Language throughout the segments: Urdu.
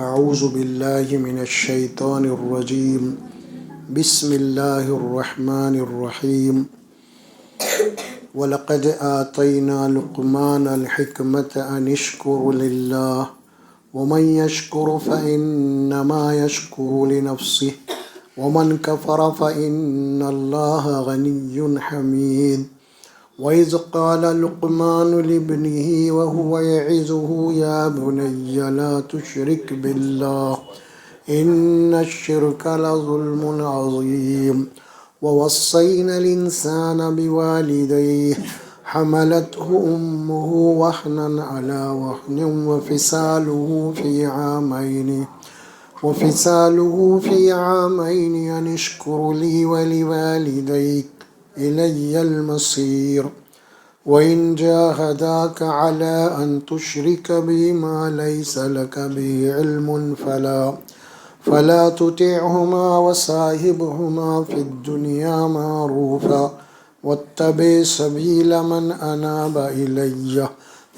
اعوذ باللہ من الشیطان الرجیم بسم اللہ الرحمن الرحیم وَلَقَدْ آتَيْنَا لُقْمَانَ الْحِكْمَةَ أَنِ اشْكُرْ لِلَّهِ وَمَنْ يَشْكُرْ فَإِنَّمَا يَشْكُرُ لِنَفْسِهِ وَمَنْ كَفَرَ فَإِنَّ اللَّهَ غَنِيٌّ حَمِيدٌ وَإِذْ قَالَ لُقْمَانُ لِابْنِهِ وَهُوَ يَعِظُهُ يَا بُنَيَّ لَا تُشْرِكْ بِاللَّهِ إِنَّ الشِّرْكَ لَظُلْمٌ عَظِيمٌ وَوَصَّيْنَا الْإِنسَانَ بِوَالِدَيْهِ حَمَلَتْهُ أُمُّهُ وَهْنًا عَلَى وَهْنٍ وَفِصَالُهُ فِي عَامَيْنِ أَنِ اشْكُرْ لِي وَلِوَالِدَيْكَ إِلَيَّ الْمَصِيرُ وَإِنْ جَاهَدَاكَ عَلَىٰ أَنْ تُشْرِكَ بِي مَا لَيْسَ لَكَ بِهِ عِلْمٌ فلا تطعهما وصاحبهما في الدنيا معروفا واتبع سبيل من أناب إلي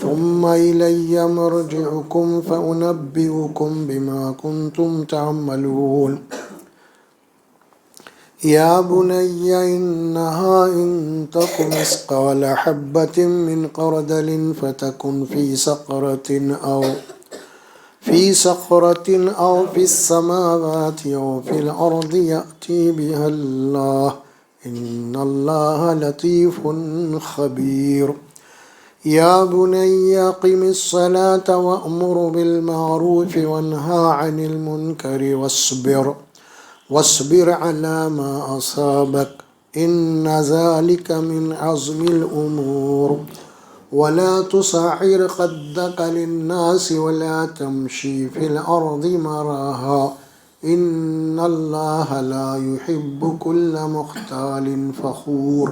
ثم إلي مرجعكم فأنبئكم بما كنتم تعملون يا بني إنها إن تك مثقال حبة من خردل فتكن في صخرة أو في السماوات أو في الأرض يأتي بها الله إن الله لطيف خبير يا بني أقم الصلاة وأمر بالمعروف وانهى عن المنكر واصبر على ما أصابك إن ذلك من عزم الأمور ولا تصعر خدك للناس ولا تمشي في الأرض مراها إن الله لا يحب كل مختال فخور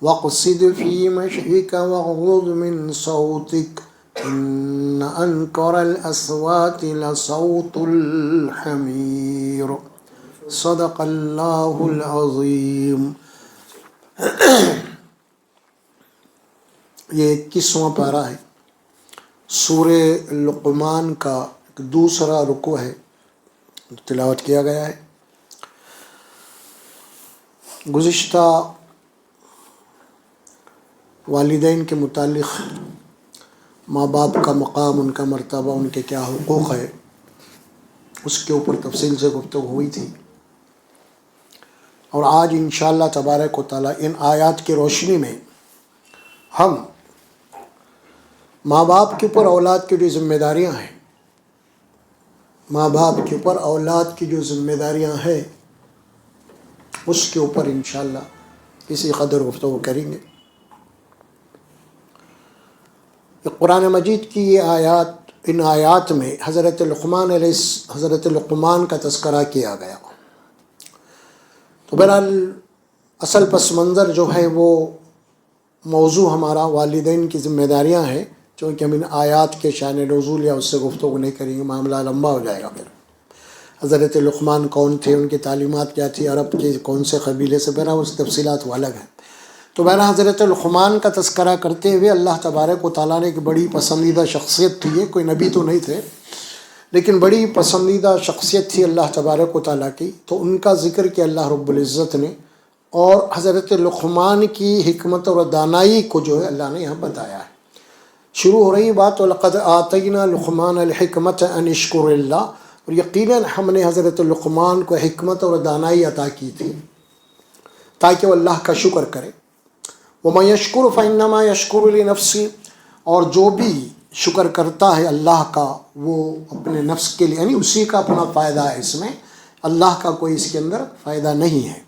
واقصد في مشيك واغضض من صوتك إن أنكر الأصوات لصوت الحمير صدق الله العظيم. یہ 21واں پارہ ہے، سورہ لقمان کا ایک دوسرا رکوع ہے، تلاوت کیا گیا ہے. گزشتہ والدین کے متعلق ماں باپ کا مقام، ان کا مرتبہ، ان کے کیا حقوق ہے، اس کے اوپر تفصیل سے گفتگو ہوئی تھی. اور آج انشاءاللہ تبارک و تعالیٰ ان آیات کی روشنی میں ہم ماں باپ کے اوپر اولاد کی جو ذمہ داریاں ہیں، ماں باپ کے اوپر اولاد کی جو ذمہ داریاں ہیں، اس کے اوپر انشاءاللہ کسی قدر گفتگو کریں گے. قرآن مجید کی یہ آیات، ان آیات میں حضرت لقمان کا تذکرہ کیا گیا. تو بہرحال اصل پس منظر جو ہے وہ موضوع ہمارا والدین کی ذمہ داریاں ہیں، چونکہ ہم ان آیات کے شان نزول یا اس سے گفتگو نہیں کریں گے، معاملہ لمبا ہو جائے گا. پھر حضرت لقمان کون تھے، ان کی تعلیمات کیا تھی، عرب کے کون سے قبیلے سے، بہرحال اس تفصیلات وہ الگ ہیں. تو بہرحال حضرت لقمان کا تذکرہ کرتے ہوئے اللہ تبارک و تعالیٰ نے ایک بڑی پسندیدہ شخصیت تھی، کوئی نبی تو نہیں تھے لیکن بڑی پسندیدہ شخصیت تھی اللہ تبارک و تعالیٰ کی، تو ان کا ذکر کیا اللہ رب العزت نے، اور حضرت لقمان کی حکمت اور دانائی کو جو ہے اللہ نے یہاں بتایا ہے. شروع ہو رہی بات وَلَقَدْ آتَيْنَا لُقْمَانَ الْحِكْمَةَ أَنِ اشْكُرِ اللَّهِ، اور یقیناً ہم نے حضرت لقمان کو حکمت اور دانائی عطا کی تھی تاکہ وہ اللہ کا شکر کرے. وَمَن يَشْكُرْ فَإِنَّمَا يَشْكُرُ لِنَفْسِهِ، اور جو بھی شکر کرتا ہے اللہ کا وہ اپنے نفس کے لیے، یعنی اسی کا اپنا فائدہ ہے، اس میں اللہ کا کوئی اس کے اندر فائدہ نہیں ہے.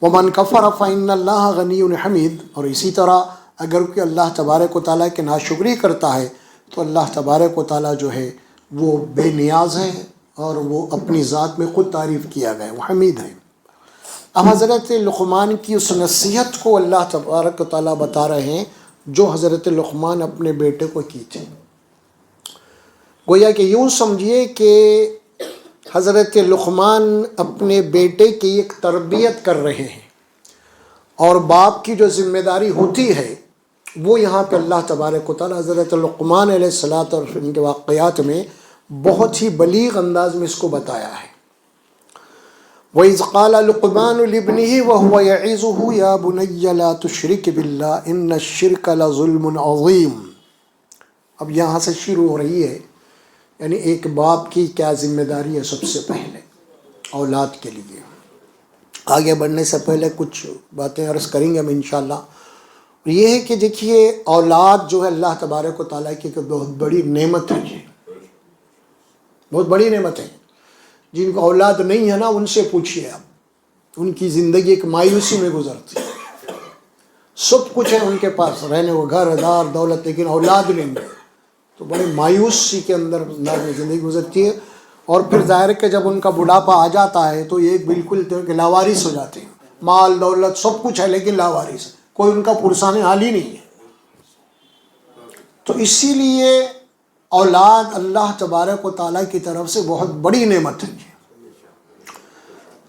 وَمَن كَفَرَ فَإِنَّ اللَّهَ غَنِيٌّ حَمِيدٌ، اور اسی طرح اگر کوئی اللہ تبارک و تعالیٰ کی ناشکری کرتا ہے تو اللہ تبارک و تعالیٰ جو ہے وہ بے نیاز ہے اور وہ اپنی ذات میں خود تعریف کیا گیا، وہ حمید ہے. اب حضرت لقمان کی اس نصیحت کو اللہ تبارک و تعالیٰ بتا رہے ہیں جو حضرت لقمان اپنے بیٹے کو کی تھی. گویا کہ یوں سمجھیے کہ حضرت لقمان اپنے بیٹے کی ایک تربیت کر رہے ہیں، اور باپ کی جو ذمہ داری ہوتی ہے وہ یہاں پہ اللہ تبارک و تعالیٰ حضرت لقمان علیہ الصلوۃ اور ان کے واقعات میں بہت ہی بلیغ انداز میں اس کو بتایا ہے۔ وَإِذْ قَالَ لُقْمَانُ لِابْنِهِ وَهُوَ يَعِظُهُ يَا بُنَيَّ لَا تُشْرِكْ بِاللَّهِ إِنَّ الشِّرْكَ لَظُلْمٌ عَظِيمٌ۔ اب یہاں سے شروع ہو رہی ہے، یعنی ایک باپ کی کیا ذمہ داری ہے سب سے پہلے اولاد کے لیے۔ آگے بڑھنے سے پہلے کچھ باتیں عرض کریں گے ہم انشاءاللہ۔ یہ ہے کہ دیکھیے اولاد جو ہے اللہ تبارک و تعالیٰ کی ایک بہت بڑی نعمت ہے، بہت بڑی نعمت ہے۔ جن کو اولاد نہیں ہے نا، ان سے پوچھیے آپ، ان کی زندگی ایک مایوسی میں گزرتی ہے۔ سب کچھ ہے ان کے پاس، رہنے کو گھر دار دولت، لیکن اولاد نہیں ہے تو بڑے مایوسی کے اندر زندگی گزرتی ہے۔ اور پھر ظاہر ہے کہ جب ان کا بڑھاپا آ جاتا ہے تو یہ بالکل لاوارث ہو جاتے ہیں، مال دولت سب کچھ ہے لیکن لاوارث، کوئی ان کا پرسان حال ہی نہیں ہے۔ تو اسی لیے اولاد اللہ تبارک و تعالیٰ کی طرف سے بہت بڑی نعمت ہے۔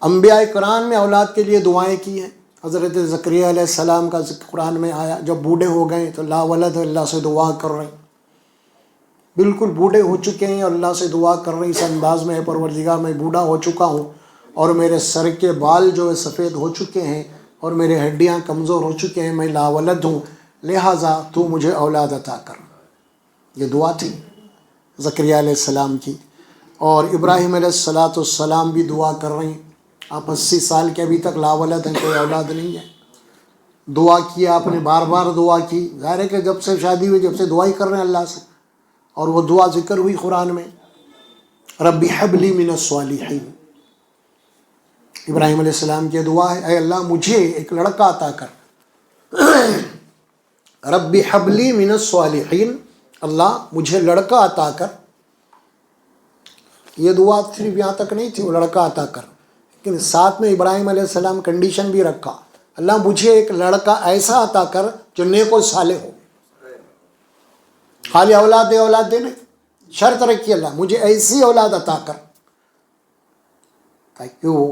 انبیاء کرام نے اولاد کے لیے دعائیں کی ہیں۔ حضرت زکریا علیہ السلام کا ذکر قرآن میں آیا، جب بوڑھے ہو گئے تو لا ولد اللہ سے دعا کر رہے ہیں، بالکل بوڑھے ہو چکے ہیں اور اللہ سے دعا کر رہے ہیں اس انداز میں، پروردگار میں بوڑھا ہو چکا ہوں اور میرے سر کے بال جو ہے سفید ہو چکے ہیں اور میرے ہڈیاں کمزور ہو چکے ہیں، میں لا ولد ہوں، لہٰذا تو مجھے اولاد عطا کر۔ یہ دعا تھی زکریا علیہ السلام کی۔ اور ابراہیم علیہ السلام بھی دعا کر رہے ہیں، آپ 80 سال کے ابھی تک لا ولد ہیں، کوئی اولاد نہیں ہے۔ دعا کی آپ نے، بار بار دعا کی، ظاہر ہے کہ جب سے شادی ہوئی جب سے دعا ہی کر رہے ہیں اللہ سے، اور وہ دعا ذکر ہوئی قرآن میں، رب حب لی من الصالحین۔ ابراہیم علیہ السلام کی دعا ہے، اے اللہ مجھے ایک لڑکا عطا کر، رب حب لی من الصالحین، اللہ مجھے لڑکا عطا کر۔ یہ دعا صرف یہاں تک نہیں تھی، وہ لڑکا عطا کر، لیکن ساتھ میں ابراہیم علیہ السلام کنڈیشن بھی رکھا، اللہ مجھے ایک لڑکا ایسا عطا کر جو نیک و صالح ہو۔ خالی اولاد دے اولاد دے نہیں، شرط رکھی اللہ مجھے ایسی اولاد عطا کر تاکہ وہ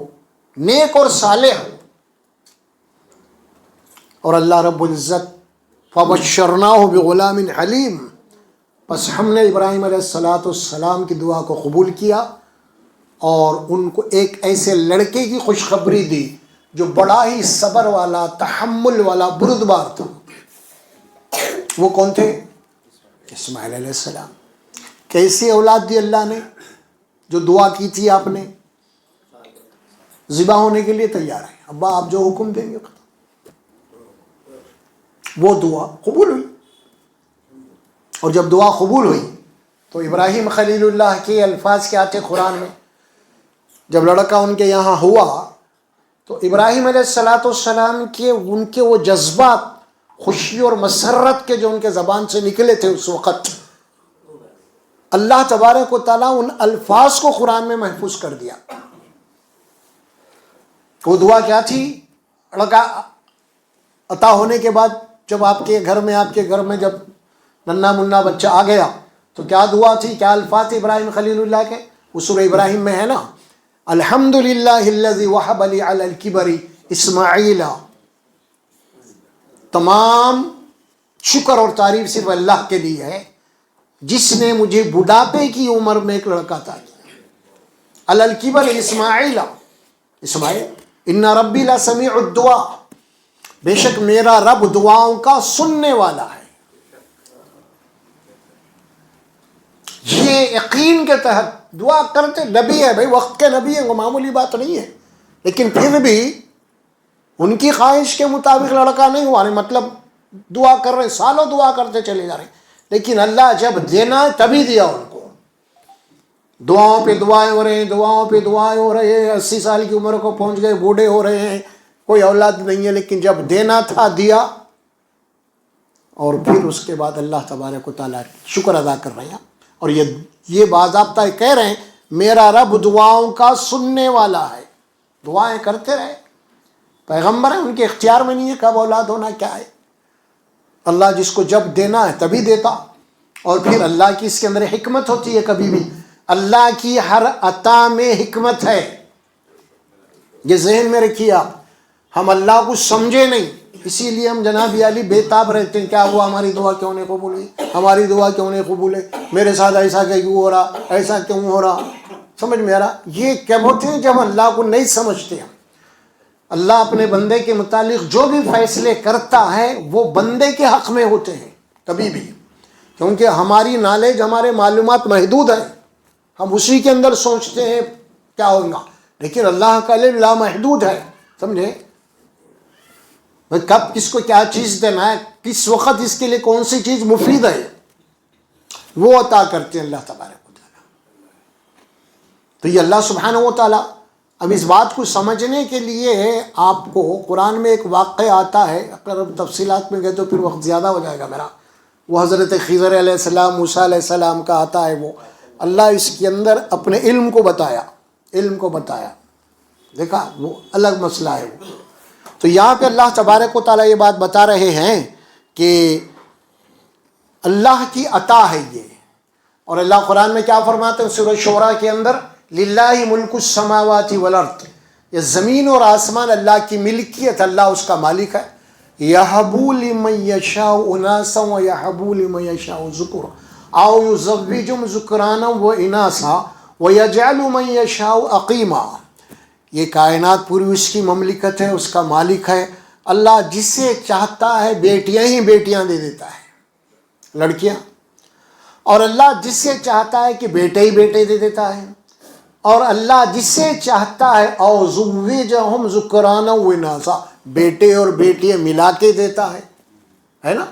نیک اور صالح ہو۔ اور اللہ رب العزت فبشرناہ بغلام حلیم، بس ہم نے ابراہیم علیہ السلام کی دعا کو قبول کیا اور ان کو ایک ایسے لڑکے کی خوشخبری دی جو بڑا ہی صبر والا، تحمل والا، بردبار تھا۔ وہ کون تھے؟ اسماعیل علیہ السلام۔ کیسی اولاد دی اللہ نے؟ جو دعا کی تھی آپ نے، ذبح ہونے کے لیے تیار ہے، ابا آپ جو حکم دیں گے، وہ دعا قبول ہوئی۔ اور جب دعا قبول ہوئی تو ابراہیم خلیل اللہ کے الفاظ کیا تھے قرآن میں؟ جب لڑکا ان کے یہاں ہوا تو ابراہیم علیہ السلام کے ان کے وہ جذبات خوشی اور مسرت کے جو ان کے زبان سے نکلے تھے اس وقت، اللہ تبارک و تعالیٰ ان الفاظ کو قرآن میں محفوظ کر دیا۔ وہ دعا کیا تھی؟ لڑکا عطا ہونے کے بعد جب آپ کے گھر میں جب ننا منا بچہ آ گیا تو کیا دعا تھی، کیا الفاظ تھے ابراہیم خلیل اللہ کے؟ وہ سورہ ابراہیم میں ہے نا، الحمدللہ الذی وہب لی علی الکبر اسماعیل۔ تمام شکر اور تعریف صرف اللہ کے لیے ہے جس نے مجھے بڑھاپے کی عمر میں ایک لڑکا عطا کیا۔ علی الکبر اسماعیل، اسماعیل، ان ربی لسمیع الدعاء، بے شک میرا رب دعاؤں کا سننے والا ہے۔ یہ یقین کے تحت دعا کرتے، نبی ہے بھائی، وقت کے نبی ہیں، وہ معمولی بات نہیں ہے، لیکن پھر بھی ان کی خواہش کے مطابق لڑکا نہیں ہوا، نہیں مطلب دعا کر رہے ہیں، سالوں دعا کرتے چلے جا رہے ہیں، لیکن اللہ جب دینا ہے تبھی دیا ان کو۔ دعاؤں پہ دعائیں ہو رہے ہیں، دعاؤں پہ دعائیں ہو رہے ہیں، 80 سال کی عمر کو پہنچ گئے، بوڑھے ہو رہے ہیں، کوئی اولاد نہیں ہے، لیکن جب دینا تھا دیا۔ اور پھر اس کے بعد اللہ تبارک و تعالیٰ شکر ادا کر رہے ہیں، اور یہ باضابطہ کہہ رہے ہیں میرا رب دعاؤں کا سننے والا ہے۔ دعائیں کرتے رہے، پیغمبر ہیں، ان کے اختیار میں نہیں ہے کب اولاد ہونا کیا ہے، اللہ جس کو جب دینا ہے تبھی دیتا۔ اور پھر اللہ کی اس کے اندر حکمت ہوتی ہے، کبھی بھی اللہ کی ہر عطا میں حکمت ہے، یہ ذہن میں رکھیے آپ۔ ہم اللہ کو سمجھے نہیں، اسی لیے ہم جناب علی بےتاب رہتے ہیں، کیا ہوا ہماری دعا کیوں نہیں قبول ہوئی، ہماری دعا کیوں نہیں قبول ہے، میرے ساتھ ایسا کیوں ہو رہا، ایسا کیوں ہو رہا. سمجھ میں آ رہا؟ یہ کب ہوتے ہیں؟ جب اللہ کو نہیں سمجھتے ہیں. اللہ اپنے بندے کے متعلق جو بھی فیصلے کرتا ہے وہ بندے کے حق میں ہوتے ہیں کبھی بھی، کیونکہ ہماری نالج، ہمارے معلومات محدود ہیں، ہم اسی کے اندر سوچتے ہیں کیا ہوگا، لیکن اللہ کا علم لامحدود ہے. سمجھے؟ کب کس کو کیا چیز دینا ہے، کس وقت اس کے لیے کون سی چیز مفید ہے، وہ عطا کرتے ہیں اللہ تبارک و تعالیٰ. تو یہ اللہ سبحانہ و تعالیٰ. اب اس بات کو سمجھنے کے لیے آپ کو قرآن میں ایک واقعہ آتا ہے، اگر تفصیلات میں گئے تو پھر وقت زیادہ ہو جائے گا میرا. وہ حضرت خضر علیہ السلام، موسیٰ علیہ السلام کا آتا ہے. وہ اللہ اس کے اندر اپنے علم کو بتایا. دیکھا، وہ الگ مسئلہ ہے. وہ تو یہاں پہ اللہ تبارک و تعالیٰ یہ بات بتا رہے ہیں کہ اللہ کی عطا ہے یہ. اور اللہ قرآن میں کیا فرماتے ہیں سورہ شعراء کے اندر، للہ ملک السماوات والارض، یہ زمین اور آسمان اللہ کی ملکیت، اللہ اس کا مالک ہے. یہب لمن یشاء اناسا ویہب لمن یشاء ذکورا او یزوجہم ذکرانا واناسا ویجعل من یشاء عقیما. یہ کائنات پوری اس کی مملکت ہے، اس کا مالک ہے. اللہ جسے چاہتا ہے بیٹیاں ہی بیٹیاں دے دیتا ہے، لڑکیاں. اور اللہ جسے چاہتا ہے کہ بیٹے ہی بیٹے دے دیتا ہے. اور اللہ جسے چاہتا ہے او زوجہم ذکرانا واناسا، بیٹے اور بیٹیاں ملا کے دیتا ہے نا.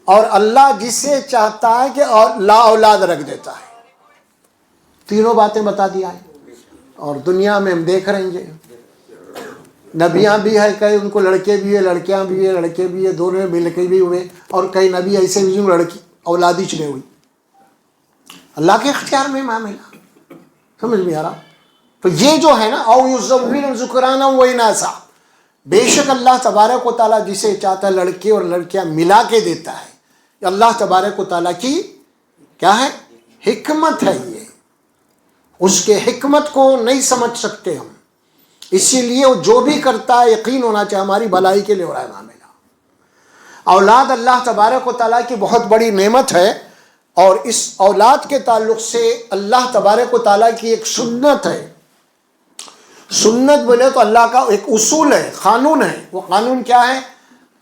اور اللہ جسے چاہتا ہے کہ لا اولاد رکھ دیتا ہے. تینوں باتیں بتا دیا ہے. اور دنیا میں ہم دیکھ رہے ہیں نبیاں بھی ہے، کئی ان کو لڑکے بھی ہیں، لڑکیاں بھی ہیں، لڑکے بھی ہیں، دونوں مل کے بھی ہوئے. اور کئی نبی ایسے بھی جو لڑکی اولادی چلے ہوئی. اللہ کے اختیار میں معاملہ. سمجھ میں آ رہا؟ تو یہ جو ہے نا، او یزوجہم ذکرانا واناسا، بے شک اللہ تبارک و تعالیٰ جسے چاہتا ہے لڑکے اور لڑکیاں ملا کے دیتا ہے. اللہ تبارک و تعالیٰ کی کیا ہے؟ حکمت ہے. یہ اس کے حکمت کو نہیں سمجھ سکتے ہم، اسی لیے وہ جو بھی کرتا ہے یقین ہونا چاہیے ہماری بھلائی کے لیے ہو رہا ہے معاملہ. اولاد اللہ تبارک و تعالیٰ کی بہت بڑی نعمت ہے. اور اس اولاد کے تعلق سے اللہ تبارک و تعالیٰ کی ایک سنت ہے. سنت بولے تو اللہ کا ایک اصول ہے، قانون ہے. وہ قانون کیا ہے؟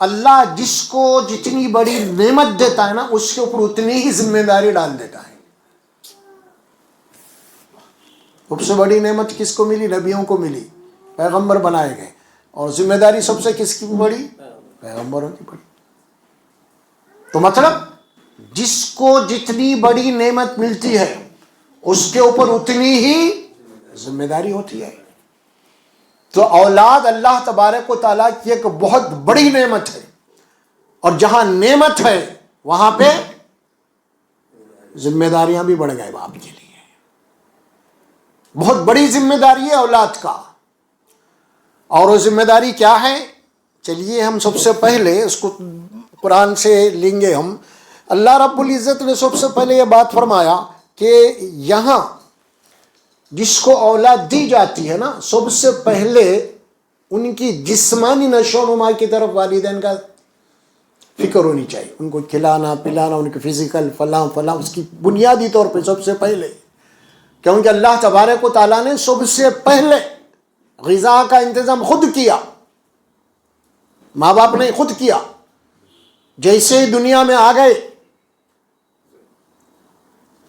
اللہ جس کو جتنی بڑی نعمت دیتا ہے نا، اس کے اوپر اتنی ہی ذمہ داری ڈال دیتا ہے. سب سے بڑی نعمت کس کو ملی؟ نبیوں کو ملی، پیغمبر بنائے گئے. اور ذمہ داری سب سے کس کی بڑی؟ پیغمبروں کی بڑی. تو مطلب جس کو جتنی بڑی نعمت ملتی ہے اس کے اوپر اتنی ہی ذمہ داری ہوتی ہے. تو اولاد اللہ تبارک و تعالیٰ کی ایک بہت بڑی نعمت ہے. اور جہاں نعمت ہے وہاں پہ ذمہ داریاں بھی بڑھ گئے باپ کے لیے. بہت بڑی ذمہ داری ہے اولاد کا. اور وہ ذمہ داری کیا ہے؟ چلیے ہم سب سے پہلے اس کو قرآن سے لیں گے ہم. اللہ رب العزت نے سب سے پہلے یہ بات فرمایا کہ یہاں جس کو اولاد دی جاتی ہے نا، سب سے پہلے ان کی جسمانی نشو و نما کی طرف والدین کا فکر ہونی چاہیے. ان کو کھلانا پلانا، ان کے فزیکل فلاں اس کی بنیادی طور پہ سب سے پہلے. کیونکہ اللہ تبارک و تعالیٰ نے سب سے پہلے غذا کا انتظام خود کیا، ماں باپ نے خود کیا. جیسے ہی دنیا میں آ گئے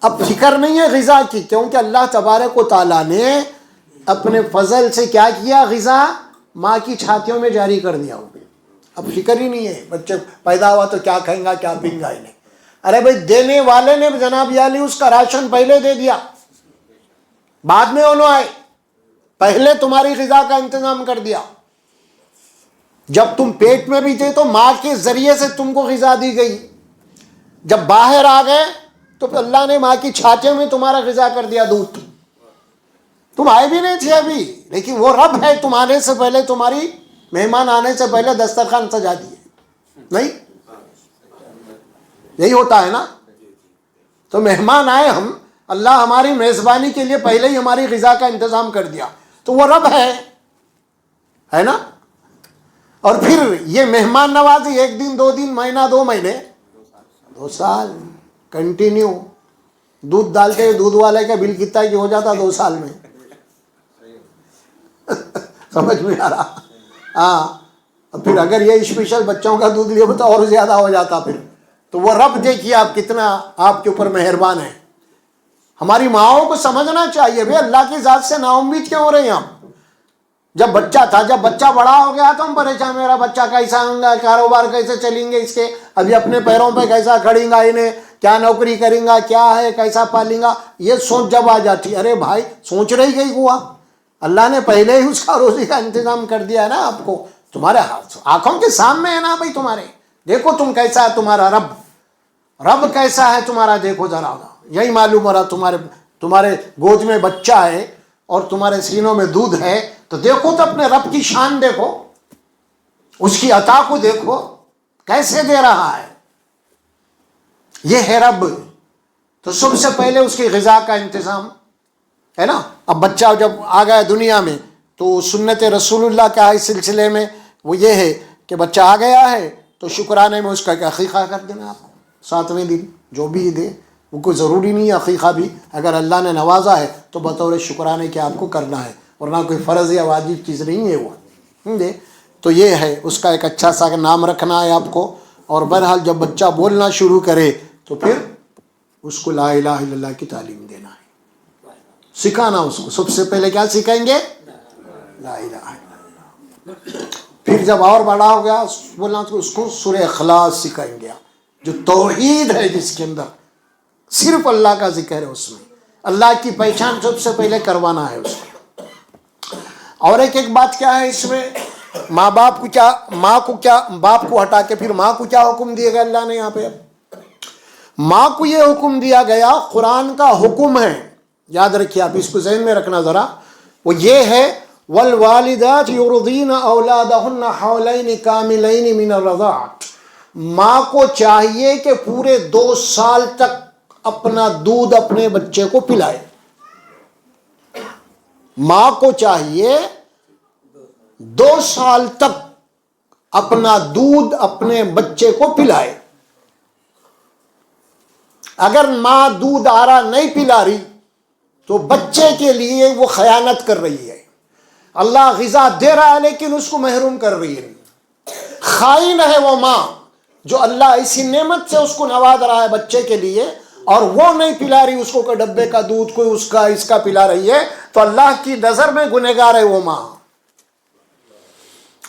اب فکر نہیں ہے غذا کی، کیونکہ اللہ تبارک و تعالیٰ نے اپنے فضل سے کیا کیا؟ غذا ماں کی چھاتیوں میں جاری کر دیا. اب فکر ہی نہیں ہے بچے پیدا ہوا تو کیا کھائیں گا کیا پئیں گا انہیں. ارے بھائی دینے والے نے جناب علی اس کا راشن پہلے دے دیا، بعد میں انہوں آئے، پہلے تمہاری غذا کا انتظام کر دیا. جب تم پیٹ میں بھی تھے تو ماں کے ذریعے سے تم کو غذا دی گئی. جب باہر آ گئے تو اللہ نے ماں کی چھاتیوں میں تمہارا غذا کر دیا، دودھ. تم آئے بھی نہیں تھے ابھی، لیکن وہ رب ہے تم آنے سے پہلے، تمہاری مہمان آنے سے پہلے دسترخوان سجا دیے. نہیں یہی ہوتا ہے نا؟ تو مہمان آئے ہم، اللہ ہماری میزبانی کے لیے پہلے ہی ہماری غذا کا انتظام کر دیا. تو وہ رب ہے نا. اور پھر یہ مہمان نوازی 1 دن 2 دن مہینہ 2 مہینے 2 سال کنٹینیو دودھ ڈالتے ہوئے دودھ والے کا بل کتنا کہ ہو جاتا 2 سال میں. سمجھ میں آ رہا؟ ہاں. پھر اگر یہ اسپیشل بچوں کا دودھ لیے تو اور زیادہ ہو جاتا پھر. تو وہ رب دیکھیے آپ کتنا آپ کے اوپر مہربان ہے. ہماری ماؤں کو سمجھنا چاہیے بھائی اللہ کی ذات سے نا امید کیوں ہو رہے ہیں ہم. جب بچہ تھا، جب بچہ بڑا ہو گیا تو ہم پریشان، میرا بچہ کیسا ہوگا، کاروبار کیسے چلیں گے اس کے، ابھی اپنے پیروں پہ کیسا کھڑیں گا، انہیں کیا نوکری کریں گا، کیا ہے، کیسا پالیں گا، یہ سوچ جب آ جاتی. ارے بھائی سوچ رہی گئی ہوا، اللہ نے پہلے ہی اس کا روزی کا انتظام کر دیا ہے نا آپ کو. تمہارے آنکھوں کے سامنے ہے نا بھائی تمہارے. دیکھو تم کیسا ہے تمہارا رب کیسا ہے تمہارا، دیکھو ذرا. یہی معلوم ہو رہا تمہارے گود میں بچہ ہے اور تمہارے سینوں میں دودھ ہے، تو دیکھو تو اپنے رب کی شان دیکھو، اس کی عطا کو دیکھو کیسے دے رہا ہے. یہ ہے رب. تو سب سے پہلے اس کی غذا کا انتظام ہے نا. اب بچہ جب آ گیا دنیا میں تو سنت رسول اللہ کا اس سلسلے میں وہ یہ ہے کہ بچہ آ گیا ہے تو شکرانے میں اس کا عقیقہ کر دینا آپ کو 7ویں دن. جو بھی دے وہ کوئی ضروری نہیں ہے عقیقہ بھی، اگر اللہ نے نوازا ہے تو بطور شکرانے کے آپ کو کرنا ہے، ورنہ کوئی فرض یا واجب چیز نہیں ہے وہ. تو یہ ہے اس کا ایک اچھا سا نام رکھنا ہے آپ کو. اور بہرحال جب بچہ بولنا شروع کرے تو پھر اس کو لا الہ الا اللہ کی تعلیم دینا ہے، سکھانا اس کو. سب سے پہلے کیا سکھائیں گے؟ لا الہ الا اللہ. پھر جب اور بڑا ہو گیا بولنا تو اس کو سورہ اخلاص سکھائیں گے، جو توحید ہے، جس کے اندر صرف اللہ کا ذکر ہے، اس میں اللہ کی پہچان سب سے پہلے کروانا ہے اس کو. اور ایک بات کیا ہے اس میں، باپ کو ہٹا کے پھر ماں کو کیا حکم دیا گیا اللہ نے یہاں پہ؟ ماں کو یہ حکم دیا گیا، قرآن کا حکم ہے، یاد رکھیے آپ اس کو ذہن میں رکھنا ذرا. وہ یہ ہے والوالدات یرضین اولادہن حولین کاملین من الرضاعۃ. ماں کو چاہیے کہ پورے 2 سال تک اپنا دودھ اپنے بچے کو پلائے. ماں کو چاہیے 2 سال تک اپنا دودھ اپنے بچے کو پلائے. اگر ماں دودھ آرا نہیں پلا رہی تو بچے کے لیے وہ خیانت کر رہی ہے. اللہ غذا دے رہا ہے لیکن اس کو محروم کر رہی ہے. خائن ہے وہ ماں جو اللہ اسی نعمت سے اس کو نواز رہا ہے بچے کے لیے، اور وہ نہیں پلا رہی اس کو کہ ڈبے کا دودھ کوئی اس کا پلا رہی ہے، تو اللہ کی نظر میں گنہگار ہے وہ ماں.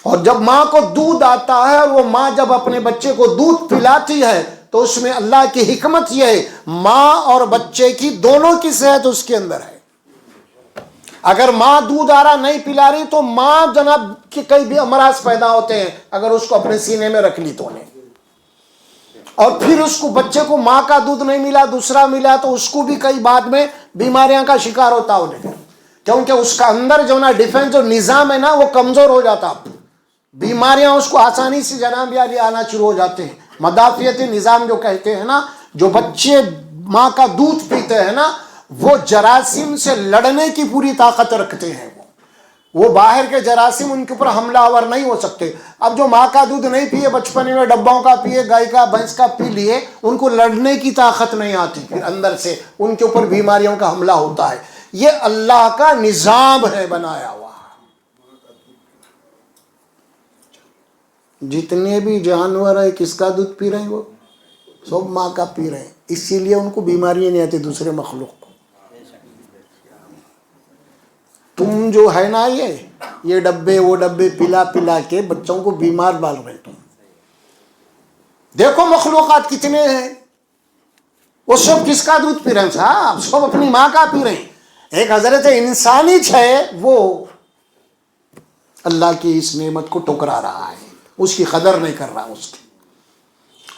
اور جب ماں کو دودھ آتا ہے اور وہ ماں جب اپنے بچے کو دودھ پلاتی ہے تو اس میں اللہ کی حکمت یہ ہے ماں اور بچے کی دونوں کی صحت اس کے اندر ہے. اگر ماں دودھ آرا نہیں پلا رہی تو ماں جناب کی کئی بھی امراض پیدا ہوتے ہیں اگر اس کو اپنے سینے میں رکھ لی تو انہیں. اور پھر اس کو بچے کو ماں کا دودھ نہیں ملا دوسرا ملا تو اس کو بھی کئی بعد میں بیماریاں کا شکار ہوتا انہیں، کیونکہ اس کا اندر جو نا ڈیفنس جو نظام ہے نا وہ کمزور ہو جاتا. بیماریاں اس کو آسانی سے جناب یعنی آنا شروع ہو جاتے ہیں. مدافعتی نظام جو کہتے ہیں نا، جو بچے ماں کا دودھ پیتے ہیں نا وہ جراثیم سے لڑنے کی پوری طاقت رکھتے ہیں. وہ باہر کے جراثیم ان کے اوپر حملہ آور نہیں ہو سکتے. اب جو ماں کا دودھ نہیں پیے، بچپن میں ڈبوں کا پیے، گائے کا بھینس کا پی لیے، ان کو لڑنے کی طاقت نہیں آتی، پھر اندر سے ان کے اوپر بیماریوں کا حملہ ہوتا ہے. یہ اللہ کا نظام ہے بنایا ہوا. جتنے بھی جانور ہیں کس کا دودھ پی رہے ہیں؟ وہ سب ماں کا پی رہے ہیں، اسی لیے ان کو بیماریاں نہیں آتی دوسرے مخلوق کو. تم جو ہے نا یہ ڈبے وہ ڈبے پلا پلا کے بچوں کو بیمار ڈال رہے. تم دیکھو مخلوقات کتنے ہیں، وہ سب کس کا دودھ پی رہے ہیں صاحب؟ سب اپنی ماں کا پی رہے ہیں. ایک حضرت انسانی ہے وہ اللہ کی اس نعمت کو ٹکرا رہا ہے، اس کی قدر نہیں کر رہا اس کی.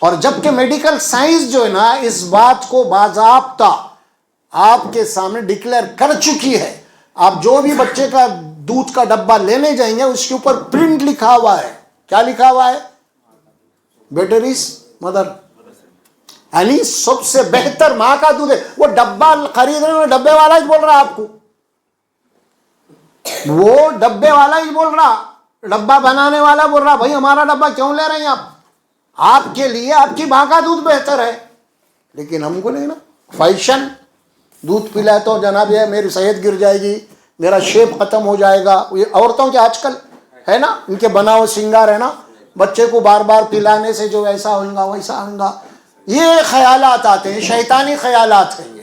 اور جبکہ میڈیکل سائنس جو ہے نا اس بات کو باضابطہ آپ کے سامنے ڈکلیئر کر چکی ہے. آپ جو بھی بچے کا دودھ کا ڈبہ لینے جائیں گے اس کے اوپر پرنٹ لکھا ہوا ہے. کیا لکھا ہوا ہے؟ بیٹر از مدر، یعنی سب سے بہتر ماں کا دودھ ہے. وہ ڈبہ خریدنے میں ڈبے والا ہی بول رہا آپ کو، وہ ڈبے والا ہی بول رہا ڈبہ بنانے والا بول رہا بھائی ہمارا ڈبہ کیوں لے رہے ہیں آپ کے لیے آپ کی ماں کا دودھ بہتر ہے، لیکن ہم کو نہیں نا فیشن، دودھ پلائے تو جناب یہ میری صحت گر جائے گی، میرا شیپ ختم ہو جائے گا. یہ عورتوں کے آج کل ہے نا، ان کے بناؤ سنگار ہے نا، بچے کو بار بار پلانے سے جو ایسا ہوگا ویسا ہوگا، یہ خیالات آتے ہیں، شیطانی خیالات ہیں. یہ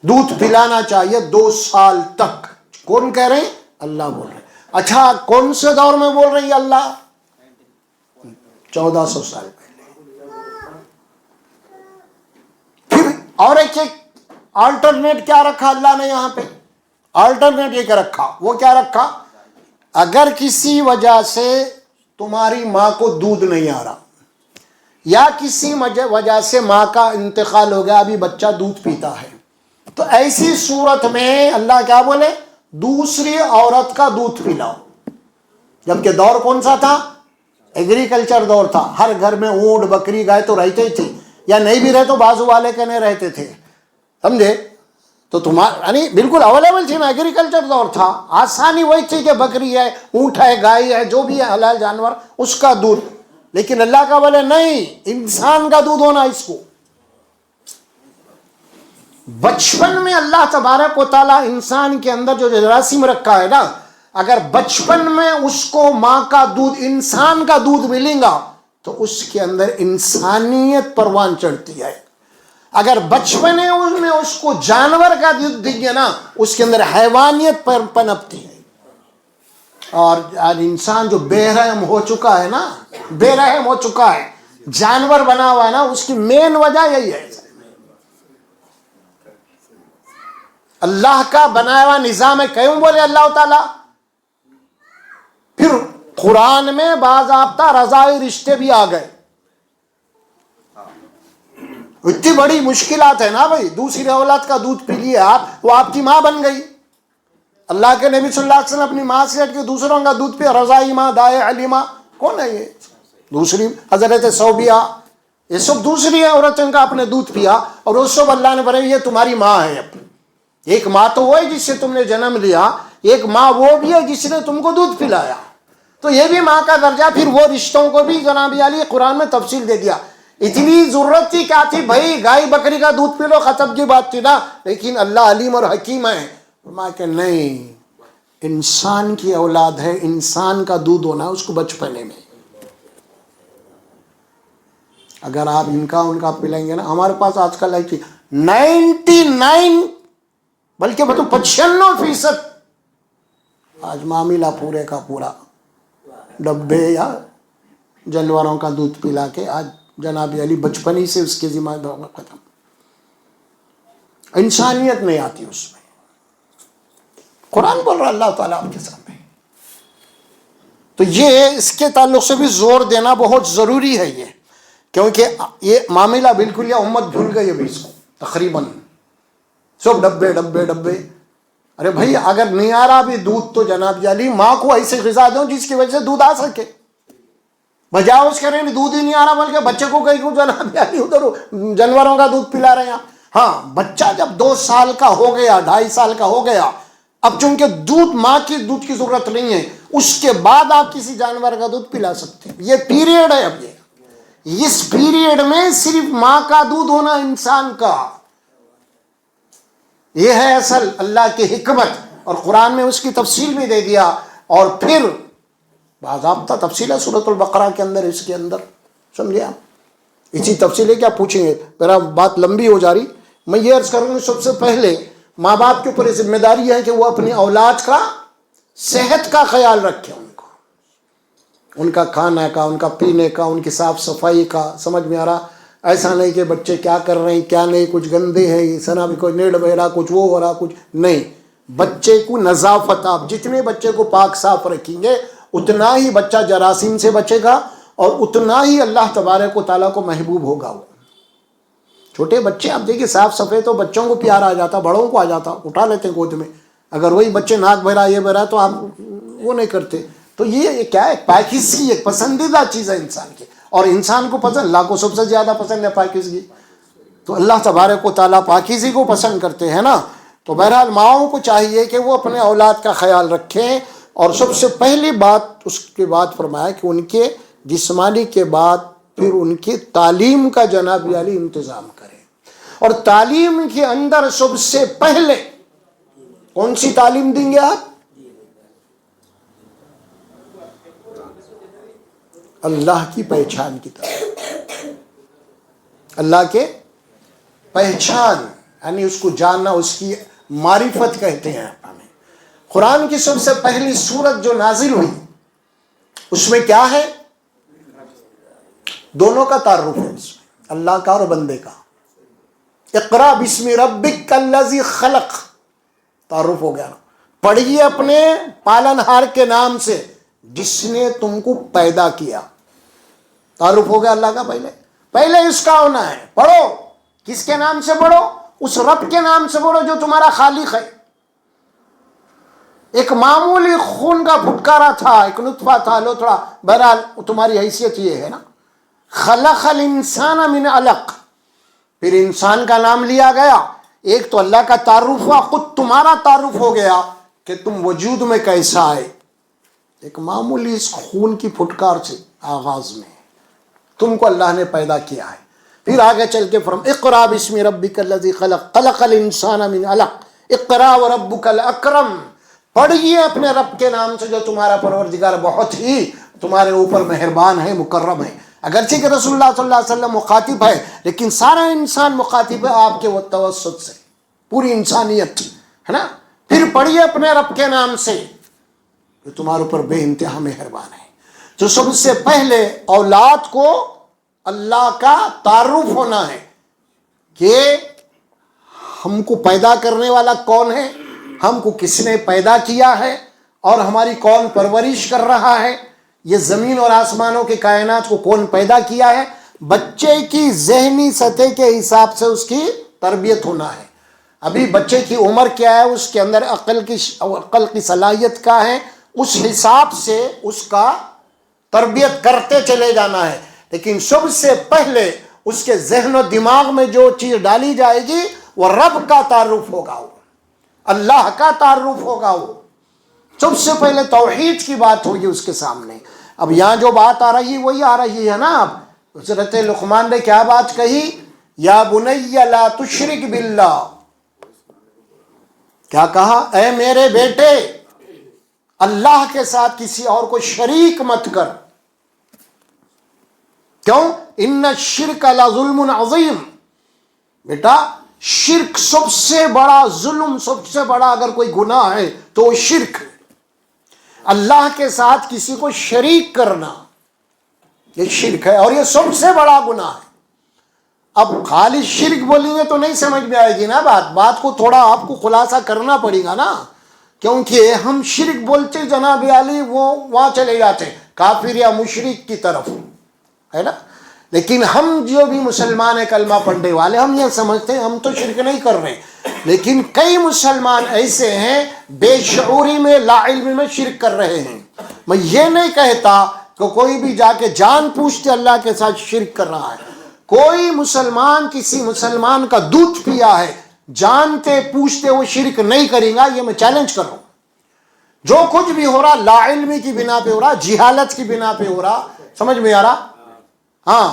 دودھ پلانا چاہیے 2 سال تک. کون کہہ رہے ہیں؟ اللہ بول رہے ہیں. اچھا کون سے دور میں بول رہی ہے اللہ؟ 1400 سال پہلے. پھر اور ایک آلٹرنیٹ کیا رکھا اللہ نے یہاں پہ؟ آلٹرنیٹ یہ کیا رکھا؟ وہ کیا رکھا؟ اگر کسی وجہ سے تمہاری ماں کو دودھ نہیں آ رہا، یا کسی وجہ سے ماں کا انتقال ہو گیا، ابھی بچہ دودھ پیتا ہے، تو ایسی صورت میں اللہ کیا بولے؟ دوسری عورت کا دودھ پلاؤ. جبکہ دور کون سا تھا؟ ایگریکلچر دور تھا. ہر گھر میں اونٹ بکری گائے تو رہتے ہی تھے، یا نہیں بھی رہے تو بازو والے کے نہیں رہتے تھے، سمجھے؟ تو تمہارا یعنی بالکل اویلیبل تھی نا، ایگریکلچر دور تھا. آسانی وہی تھی کہ بکری ہے، اونٹ ہے، گائے ہے، جو بھی ہے حلال جانور، اس کا دودھ. لیکن اللہ کا بولے نہیں، انسان کا دودھ ہونا اس کو. بچپن میں اللہ تبارک و تعالیٰ انسان کے اندر جو جراثیم رکھا ہے نا، اگر بچپن میں اس کو ماں کا دودھ، انسان کا دودھ ملے گا تو اس کے اندر انسانیت پروان چڑھتی ہے. اگر بچپن میں اس کو جانور کا دودھ دیں گے نا، اس کے اندر حیوانیت پنپتی ہے. اور انسان جو بے رحم ہو چکا ہے نا، بے رحم ہو چکا ہے، جانور بنا ہوا ہے نا، اس کی مین وجہ یہی ہے. اللہ کا بنایا ہوا نظام ہے. کیوں بولے اللہ تعالیٰ؟ پھر قرآن میں باضابطہ رضاعی رشتے بھی آ گئے. اتنی بڑی مشکلات ہے نا بھائی. دوسری اولاد کا دودھ پی لیے آپ، وہ آپ کی ماں بن گئی. اللہ کے نبی صلی اللہ علیہ وسلم اپنی ماں سے ہٹ کے دوسروں کا دودھ پیا. رضاعی ماں، دائے علیمہ، کون ہے یہ؟ دوسری حضرت صوبیہ، یہ سب دوسری عورتوں کا اپنے دودھ پیا، اور وہ سب اللہ نے بنائی، یہ تمہاری ماں ہے. اپنی ایک ماں تو وہ ہے جس سے تم نے جنم لیا، ایک ماں وہ بھی ہے جس نے تم کو دودھ پلایا. تو یہ بھی ماں کا درجہ. پھر وہ رشتوں کو بھی جناب علی قرآن میں تفصیل دے دیا. اتنی ضرورت تھی کیا تھی بھائی؟ گائے بکری کا دودھ پی لو، ختم کی بات تھی نا. لیکن اللہ علیم اور حکیم ہے، فرمایا کہ نہیں، انسان کی اولاد ہے، انسان کا دودھ ہونا ہے اس کو بچپنے میں. اگر آپ ان کا پلائیں گے نا، ہمارے پاس آج کل ہے کہ 99 بلکہ 95% آج معاملہ پورے کا پورا ڈبے یا جانوروں کا دودھ پلا کے آج جناب علی بچپن ہی سے اس کے ذمہ داری ختم. انسانیت نہیں آتی اس میں. قرآن بول رہا اللہ تعالیٰ آپ کے سامنے. تو یہ اس کے تعلق سے بھی زور دینا بہت ضروری ہے یہ، کیونکہ یہ معاملہ بالکل یہ امت بھول گئی ابھی اس کو تقریباً. سب ڈبے ڈبے ڈبے. ارے بھائی اگر نہیں آ رہا بھی دودھ تو جناب علی ماں کو ایسے غذا دو جس کی وجہ سے دودھ آ سکے. بجاؤ اس کریں دودھ ہی نہیں آ رہا، بلکہ بچے کو کہیں کو جناب علی ادھر جانوروں کا دودھ پلا رہے ہیں. ہاں بچہ جب 2 سال کا ہو گیا، 2.5 سال کا ہو گیا، اب چونکہ دودھ ماں کی دودھ کی ضرورت نہیں ہے، اس کے بعد آپ کسی جانور کا دودھ پلا سکتے ہیں. یہ پیریڈ ہے. اب اس پیریڈ میں صرف ماں کا دودھ ہونا انسان کا، یہ ہے اصل اللہ کی حکمت. اور قرآن میں اس کی تفصیل بھی دے دیا. اور پھر باضابطہ تفصیل ہے سورۃ البقرہ کے اندر، اس کے اندر سمجھے آپ. اسی تفصیل ہے کیا پوچھیں گے، میرا بات لمبی ہو جا رہی. میں یہ عرض کروں گا سب سے پہلے ماں باپ کے اوپر یہ ذمہ داری ہے کہ وہ اپنی اولاد کا صحت کا خیال رکھیں. ان کا کھانا کا، ان کا پینے کا، ان کی صاف صفائی کا. سمجھ میں آ رہا؟ ایسا نہیں کہ بچے کیا کر رہے ہیں کیا نہیں، کچھ گندے ہیں سنا بھی، کوئی نیڑ بہ رہا، کچھ وہ ہو رہا، کچھ نہیں. بچے کو نظافت، آپ جتنے بچے کو پاک صاف رکھیں گے اتنا ہی بچہ جراثیم سے بچے گا، اور اتنا ہی اللہ تبارک و تعالیٰ کو محبوب ہوگا. وہ چھوٹے بچے آپ دیکھیے صاف صفائی تو بچوں کو پیار آ جاتا، بڑوں کو آ جاتا، اٹھا لیتے ہیں گود میں. اگر وہی بچے ناک بہ رہا یہ بہ رہا تو آپ وہ نہیں کرتے. تو یہ کیا ہے؟ پاکیزگی ایک پسندیدہ چیز ہے انسان کی، اور انسان کو پسند، اللہ کو سب سے زیادہ پسند ہے پاکیزگی. تو اللہ تبارک و تعالیٰ پاکیزگی کو پسند کرتے ہیں نا. تو بہرحال ماؤں کو چاہیے کہ وہ اپنے اولاد کا خیال رکھیں. اور سب سے پہلی بات اس کے بعد فرمایا کہ ان کے جسمانی کے بعد پھر ان کی تعلیم کا جناب علی انتظام کریں. اور تعلیم کے اندر سب سے پہلے کون سی تعلیم دیں گے آپ؟ اللہ کی پہچان کی طرف. اللہ کے پہچان یعنی اس کو جاننا، اس کی معرفت کہتے ہیں ہمیں. قرآن کی سب سے پہلی سورت جو نازل ہوئی اس میں کیا ہے؟ دونوں کا تعارف ہے اس میں، اللہ کا اور بندے کا. اقرا بسم ربک الذی خلق، تعارف ہو گیا نا. پڑھیے اپنے پالنہار کے نام سے جس نے تم کو پیدا کیا. تعارف ہو گیا اللہ کا. پہلے اس کا ہونا ہے. پڑھو، کس کے نام سے پڑھو؟ اس رب کے نام سے پڑھو جو تمہارا خالق ہے. ایک معمولی خون کا پھٹکارا تھا، ایک نطفہ تھا لوتھڑا، بہرحال تمہاری حیثیت یہ ہے نا. خلق الانسان من علق، پھر انسان کا نام لیا گیا. ایک تو اللہ کا تعارف ہوا، خود تمہارا تعارف ہو گیا کہ تم وجود میں کیسا آئے. ایک معمولی اس خون کی پھٹکار سے آغاز میں تم کو اللہ نے پیدا کیا ہے. پھر آگے چل کے اقرا بسم ربک الذی خلق خلق الانسان من علق اقرا وربک الاکرم. پڑھیے اپنے رب کے نام سے جو تمہارا پروردگار بہت ہی تمہارے اوپر مہربان ہے، مکرم ہے. اگرچہ کہ رسول اللہ صلی اللہ علیہ وسلم مخاطب ہے، لیکن سارا انسان مخاطب ہے آپ کے وہ توسط سے، پوری انسانیت ہے نا. پھر پڑھیے اپنے رب کے نام سے جو تمہارے اوپر بے انتہا مہربان ہے. تو سب سے پہلے اولاد کو اللہ کا تعارف ہونا ہے کہ ہم کو پیدا کرنے والا کون ہے، ہم کو کس نے پیدا کیا ہے، اور ہماری کون پرورش کر رہا ہے. یہ زمین اور آسمانوں کے کائنات کو کون پیدا کیا ہے. بچے کی ذہنی سطح کے حساب سے اس کی تربیت ہونا ہے. ابھی بچے کی عمر کیا ہے، اس کے اندر عقل کی صلاحیت کا ہے، اس حساب سے اس کا تربیت کرتے چلے جانا ہے. لیکن سب سے پہلے اس کے ذہن و دماغ میں جو چیز ڈالی جائے گی وہ رب کا تعارف ہوگا، وہ اللہ کا تعارف ہوگا. وہ سب سے پہلے توحید کی بات ہوگی اس کے سامنے. اب یہاں جو بات آ رہی وہی آ رہی ہے نا. اب حضرت لقمان نے کیا بات کہی؟ یا بنی لا تشرک باللہ. کیا کہا؟ اے میرے بیٹے اللہ کے ساتھ کسی اور کو شریک مت کر. کیوں؟ ان الشرک لظلم عظیم. بیٹا شرک سب سے بڑا ظلم، سب سے بڑا اگر کوئی گناہ ہے تو وہ شرک ہے. اللہ کے ساتھ کسی کو شریک کرنا یہ شرک ہے، اور یہ سب سے بڑا گناہ ہے. اب خالی شرک بولیں گے تو نہیں سمجھ میں آئے گی نا بات کو تھوڑا آپ کو خلاصہ کرنا پڑے گا نا. کیونکہ ہم شرک بولتے جناب علی وہ وہاں چلے جاتے کافر یا مشرک کی طرف ہے نا. لیکن ہم جو بھی مسلمان ہیں کلمہ پڑھنے والے، ہم یہ سمجھتے ہیں ہم تو شرک نہیں کر رہے. لیکن کئی مسلمان ایسے ہیں بے شعوری میں لا علم میں شرک کر رہے ہیں. میں یہ نہیں کہتا کہ کوئی بھی جا کے جان پوچھتے اللہ کے ساتھ شرک کر رہا ہے. کوئی مسلمان کسی مسلمان کا دودھ پیا ہے جانتے پوچھتے وہ شرک نہیں کرے گا، یہ میں چیلنج کر رہا ہوں. جو کچھ بھی ہو رہا لا علمی کی بنا پہ ہو رہا، جہالت کی بنا پہ ہو رہا. سمجھ میں آ رہا؟ ہاں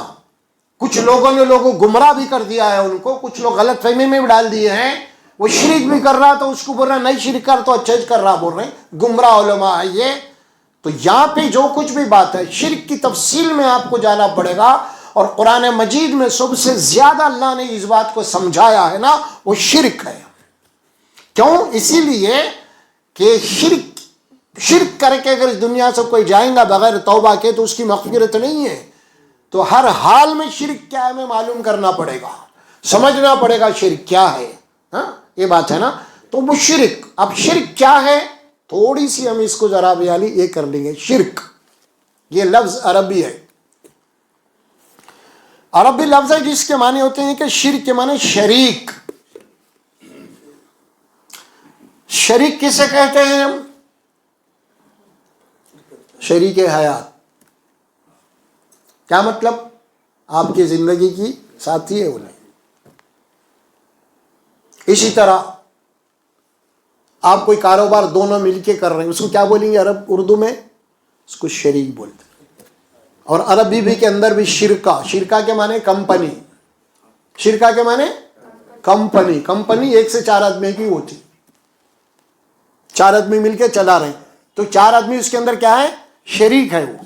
کچھ لوگوں نے لوگوں گمراہ بھی کر دیا ہے، ان کو کچھ لوگ غلط فہمی میں بھی ڈال دیے ہیں. وہ شرک بھی کر رہا تو اس کو بول رہا نہیں شرک کر تو اچھا کر رہا بول رہے ہیں، گمراہ علماء ہے یہ. تو یہاں پہ جو کچھ بھی بات ہے شرک کی تفصیل میں آپ کو جانا پڑے گا. اور قرآن مجید میں سب سے زیادہ اللہ نے اس بات کو سمجھایا ہے نا وہ شرک ہے. کیوں؟ اسی لیے کہ شرک کر کے اگر اس دنیا سے کوئی جائیں گا بغیر توبہ کے تو اس کی مغفرت نہیں ہے. تو ہر حال میں شرک کیا ہے ہمیں معلوم کرنا پڑے گا، سمجھنا پڑے گا شرک کیا ہے. ہاں یہ بات ہے نا. تو وہ شرک، اب شرک کیا ہے تھوڑی سی ہم اس کو ذرا بیالی یہ کر لیں گے. شرک یہ لفظ عربی ہے، عربی لفظ ہے جس کے معنی ہوتے ہیں کہ شرک کے معنی شریک. شریک کسے کہتے ہیں ہم؟ شریک حیات. کیا مطلب؟ آپ کی زندگی کی ساتھی ہے انہیں. اسی طرح آپ کوئی کاروبار دونوں مل کے کر رہے ہیں، اس کو کیا بولیں گے اردو میں؟ اس کو شریک بولتے ہیں۔ اور عربی بھی کے اندر بھی شرکہ کے معنی کمپنی، شرکہ کے معنی کمپنی، کمپنی 1 سے 4 آدمی کی ہوتی، 4 آدمی مل کے چلا رہے ہیں، تو 4 آدمی اس کے اندر کیا ہے؟ شریک ہے، وہ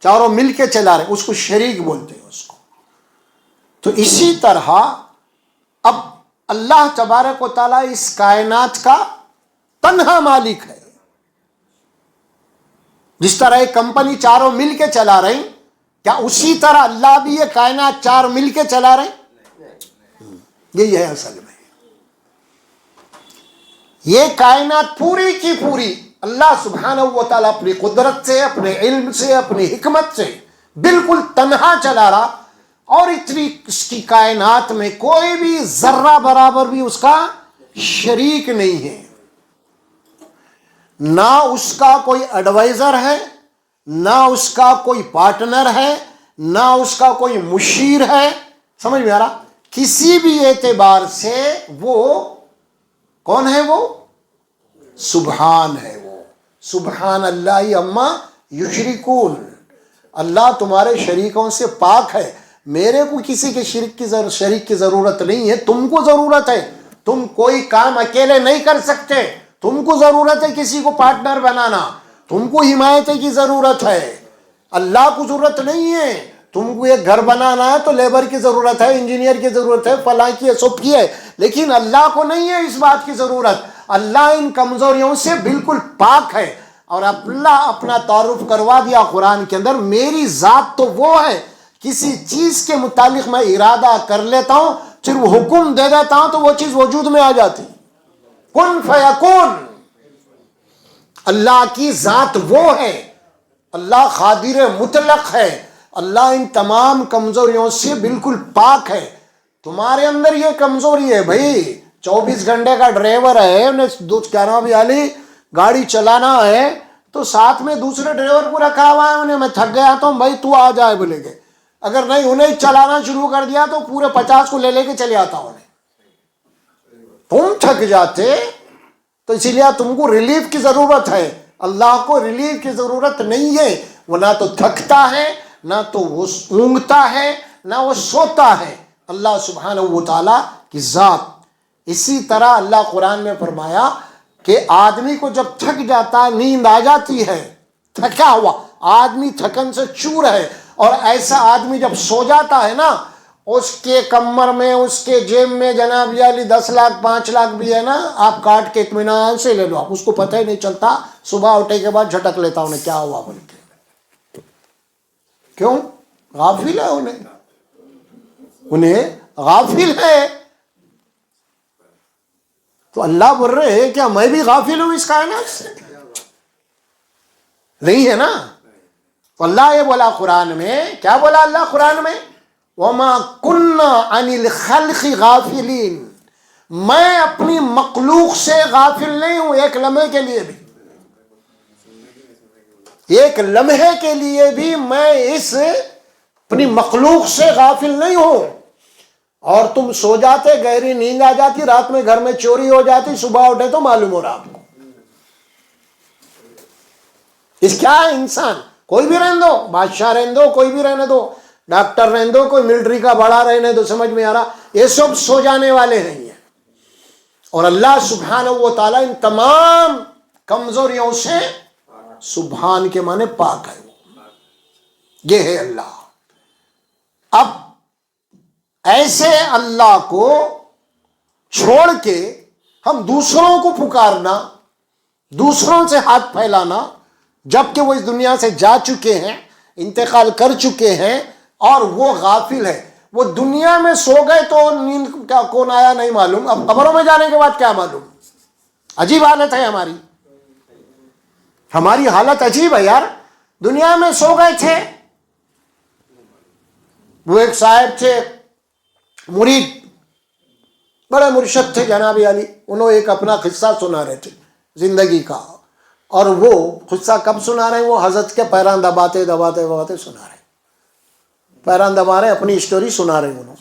چاروں مل کے چلا رہے ہیں، اس کو شریک بولتے ہیں اس کو۔ تو اسی طرح اب اللہ تبارک و تعالیٰ اس کائنات کا تنہا مالک ہے۔ جس طرح ایک کمپنی چاروں مل کے چلا رہی، کیا اسی طرح اللہ بھی یہ کائنات 4 مل کے چلا رہے؟ یہی ہے اصل میں، یہ کائنات پوری کی پوری اللہ سبحانہ و تعالیٰ اپنی قدرت سے، اپنے علم سے، اپنی حکمت سے بالکل تنہا چلا رہا، اور اتنی اس کی کائنات میں کوئی بھی ذرہ برابر بھی اس کا شریک نہیں ہے، نہ اس کا کوئی ایڈوائزر ہے، نہ اس کا کوئی پارٹنر ہے، نہ اس کا کوئی مشیر ہے۔ سمجھ میں آ رہا؟ کسی بھی اعتبار سے وہ کون ہے؟ وہ سبحان ہے، وہ سبحان اللہ عما یشرکون، اللہ تمہارے شریکوں سے پاک ہے، میرے کو کسی کے شریک کی ضرورت نہیں ہے، تم کو ضرورت ہے، تم کوئی کام اکیلے نہیں کر سکتے، تم کو ضرورت ہے کسی کو پارٹنر بنانا، تم کو حمایت کی ضرورت ہے، اللہ کو ضرورت نہیں ہے۔ تم کو ایک گھر بنانا ہے تو لیبر کی ضرورت ہے، انجینئر کی ضرورت ہے، فلاں کی ہے، سب کی ہے، لیکن اللہ کو نہیں ہے اس بات کی ضرورت۔ اللہ ان کمزوریوں سے بالکل پاک ہے، اور اللہ اپنا تعارف کروا دیا قرآن کے اندر، میری ذات تو وہ ہے، کسی چیز کے متعلق میں ارادہ کر لیتا ہوں، پھر وہ حکم دے دیتا ہوں تو وہ چیز وجود میں آ جاتی، کن فیکون۔ اللہ کی ذات وہ ہے، اللہ قادر مطلق ہے، اللہ ان تمام کمزوریوں سے بالکل پاک ہے۔ تمہارے اندر یہ کمزوری ہے بھائی، 24 گھنٹے کا ڈرائیور ہے، انہیں کیا نام علی گاڑی چلانا ہے، تو ساتھ میں دوسرے ڈرائیور کو رکھا ہوا ہے، انہیں میں تھک گیا تو بھائی تو آ جائے بولے گے، اگر نہیں انہیں چلانا شروع کر دیا تو پورے 50 کو لے کے چلے آتا انہیں، تم تھک جاتے، تو اسی لیے تم کو ریلیف کی ضرورت ہے، اللہ کو ریلیف کی ضرورت نہیں ہے، وہ نہ تو تھکتا ہے، نہ تو وہ اونگتا ہے، نہ وہ سوتا ہے، اللہ سبحانہ و تعالیٰ کی ذات۔ اسی طرح اللہ قرآن میں فرمایا کہ آدمی کو جب تھک جاتا ہے، نیند آ جاتی ہے، تھکا ہوا آدمی تھکن سے چور ہے، اور ایسا آدمی جب سو جاتا ہے نا، اس کے کمر میں، اس کے جیب میں جناب علی 10 لاکھ 5 لاکھ بھی ہے نا، آپ کاٹ کے اطمینان سے لے لو، آپ اس کو پتہ ہی نہیں چلتا، صبح اٹھے کے بعد جھٹک لیتا انہیں کیا ہوا بول کے۔ کیوں؟ غافل ہے، انہیں غافل ہے۔ تو اللہ بول رہے ہیں کیا میں بھی غافل ہوں اس کائنات سے؟ نہیں ہے نا۔ تو اللہ یہ بولا قرآن میں، کیا بولا اللہ قرآن میں؟ وَمَا كُنَّا عَنِ الْخَلْقِ غَافِلِينَ، میں اپنی مخلوق سے غافل نہیں ہوں، ایک لمحے کے لیے بھی، ایک لمحے کے لیے بھی میں اس اپنی مخلوق سے غافل نہیں ہوں۔ اور تم سو جاتے، گہری نیند آ جاتی، رات میں گھر میں چوری ہو جاتی، صبح اٹھے تو معلوم ہو رہا آپ کو۔ اس کیا ہے انسان، کوئی بھی رہنے دو، بادشاہ رہنے دو، کوئی بھی رہنے دو، ڈاکٹر رہنے دو، کوئی ملٹری کا بڑا رہنے دو، سمجھ میں آ رہا، یہ سب سو جانے والے نہیں ہیں۔ اور اللہ سبحانہ و تعالیٰ ان تمام کمزوریوں سے، سبحان کے معنی پاک ہے، یہ ہے اللہ۔ اب ایسے اللہ کو چھوڑ کے ہم دوسروں کو پکارنا، دوسروں سے ہاتھ پھیلانا، جبکہ وہ اس دنیا سے جا چکے ہیں، انتقال کر چکے ہیں، اور وہ غافل ہے۔ وہ دنیا میں سو گئے تو نیند کیا کون آیا نہیں معلوم، اب قبروں میں جانے کے بعد کیا معلوم۔ عجیب حالت ہے ہماری حالت عجیب ہے یار۔ دنیا میں سو گئے تھے، وہ ایک صاحب تھے، مرید، بڑے مرشد تھے جناب علی، انہوں ایک اپنا قصہ سنا رہے تھے زندگی کا، اور وہ قصہ کب سنا رہے ہیں؟ وہ حضرت کے پیران دباتے دباتے دباتے سنا رہے ہیں، پیران دبا رہے ہیں، اپنی اسٹوری سنا رہے ہیں، انہوں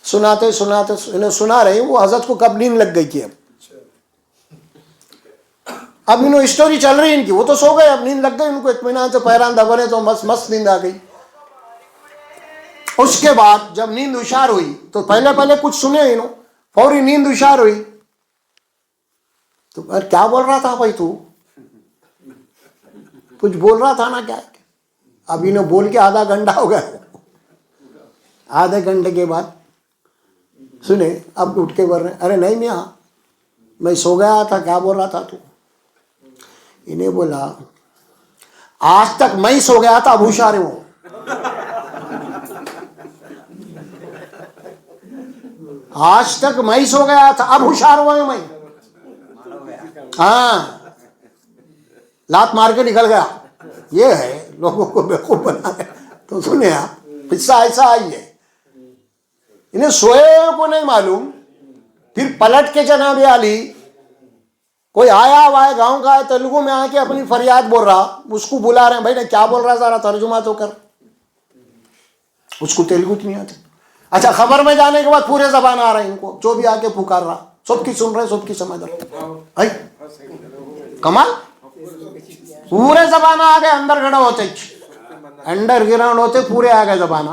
سناتے سناتے انہیں سنا رہے ہیں، وہ حضرت کو کب نیند لگ گئی تھی اب، اب انہوں اسٹوری چل رہی ان کی، وہ تو سو گئے، اب نیند لگ گئی ان کو، اطمینان سے پیران دبنے تو مست مست نیند آ گئی۔ اس کے بعد جب نیند ہوشیار ہوئی تو پہلے کچھ سنے انہوں، فوری نیند ہوشیار ہوئی تو کیا بول رہا تھا بھائی تو کچھ بول رہا تھا نا کیا؟ اب انہوں بول کے آدھا گھنٹہ ہو گیا، آدھے گھنٹے کے بعد سنے اب اٹھ کے بول رہے ہیں ارے نہیں میاں میں سو گیا تھا، کیا بول رہا تھا تو؟ انہیں بولا آج تک میں سو گیا تھا، اب ہوشیار ہوں۔ آج تک میں سو گیا تھا، اب ہوشیار ہوا ہوں میں۔ ہاں لات مار کے نکل گیا۔ یہ ہے لوگوں کو بیوقوف بنانا۔ تو سنیں آپ قصہ ایسا آئی ہے، انہیں سوئے کو نہیں معلوم، پھر پلٹ کے جناب علی کوئی آیا ہوا ہے گاؤں کا ہے، تیلگو میں آ کے اپنی فریاد بول رہا، اس کو بلا رہے ہیں بھائی نے کیا بول رہا ذرا ترجمہ تو کر، اس کو تیلگو نہیں آتی۔ اچھا خبر میں جانے کے بعد پورے زبان آ رہے ہیں ان کو، جو بھی آ کے پکار رہا سب کی سن رہے، سب کی سمجھ رہے، کمال پورے زبان آ گئے، اندر گڑا ہوتے انڈر گراؤنڈ ہوتے پورے آ گئے زبانہ،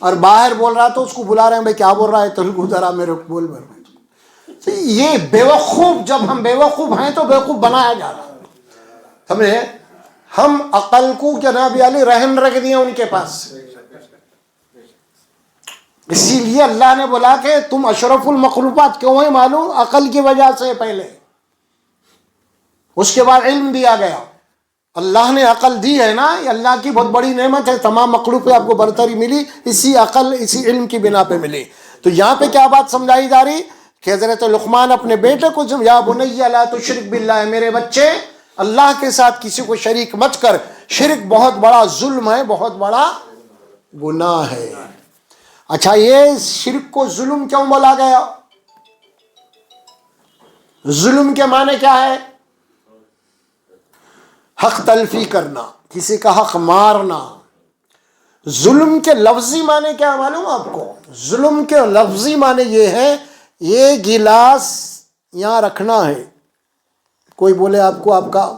اور باہر بول رہا تو اس کو بلا رہے ہیں بھائی کیا بول رہا ہے تیلگو ذرا میرے کو بول بول۔ یہ بیوقوف، جب ہم بیوقوف ہیں تو بیوقوف بنایا جا رہا ہے، سمجھے؟ ہم عقل کو جناب علی رہن رکھ دیا ان کے پاس، اسی لیے اللہ نے بولا کہ تم اشرف المخلوقات کیوں ہیں معلوم؟ عقل کی وجہ سے پہلے، اس کے بعد علم دیا گیا۔ اللہ نے عقل دی ہے نا، یہ اللہ کی بہت بڑی نعمت ہے، تمام مخلوق پہ آپ کو برتری ملی اسی عقل اسی علم کی بنا پہ ملی۔ تو یہاں پہ کیا بات سمجھائی جا رہی کہ حضرت لقمان اپنے بیٹے کو یا بنی لا تشرک باللہ، میرے بچے اللہ کے ساتھ کسی کو شریک مت کر، شرک بہت بڑا ظلم ہے، بہت بڑا گناہ ہے۔ اچھا یہ شرک کو ظلم کیوں بولا گیا؟ ظلم کے معنی کیا ہے؟ حق تلفی کرنا، کسی کا حق مارنا۔ ظلم کے لفظی معنی کیا معلوم آپ کو؟ ظلم کے لفظی معنی یہ ہے، یہ گلاس یہاں رکھنا ہے، کوئی بولے آپ کو، آپ کا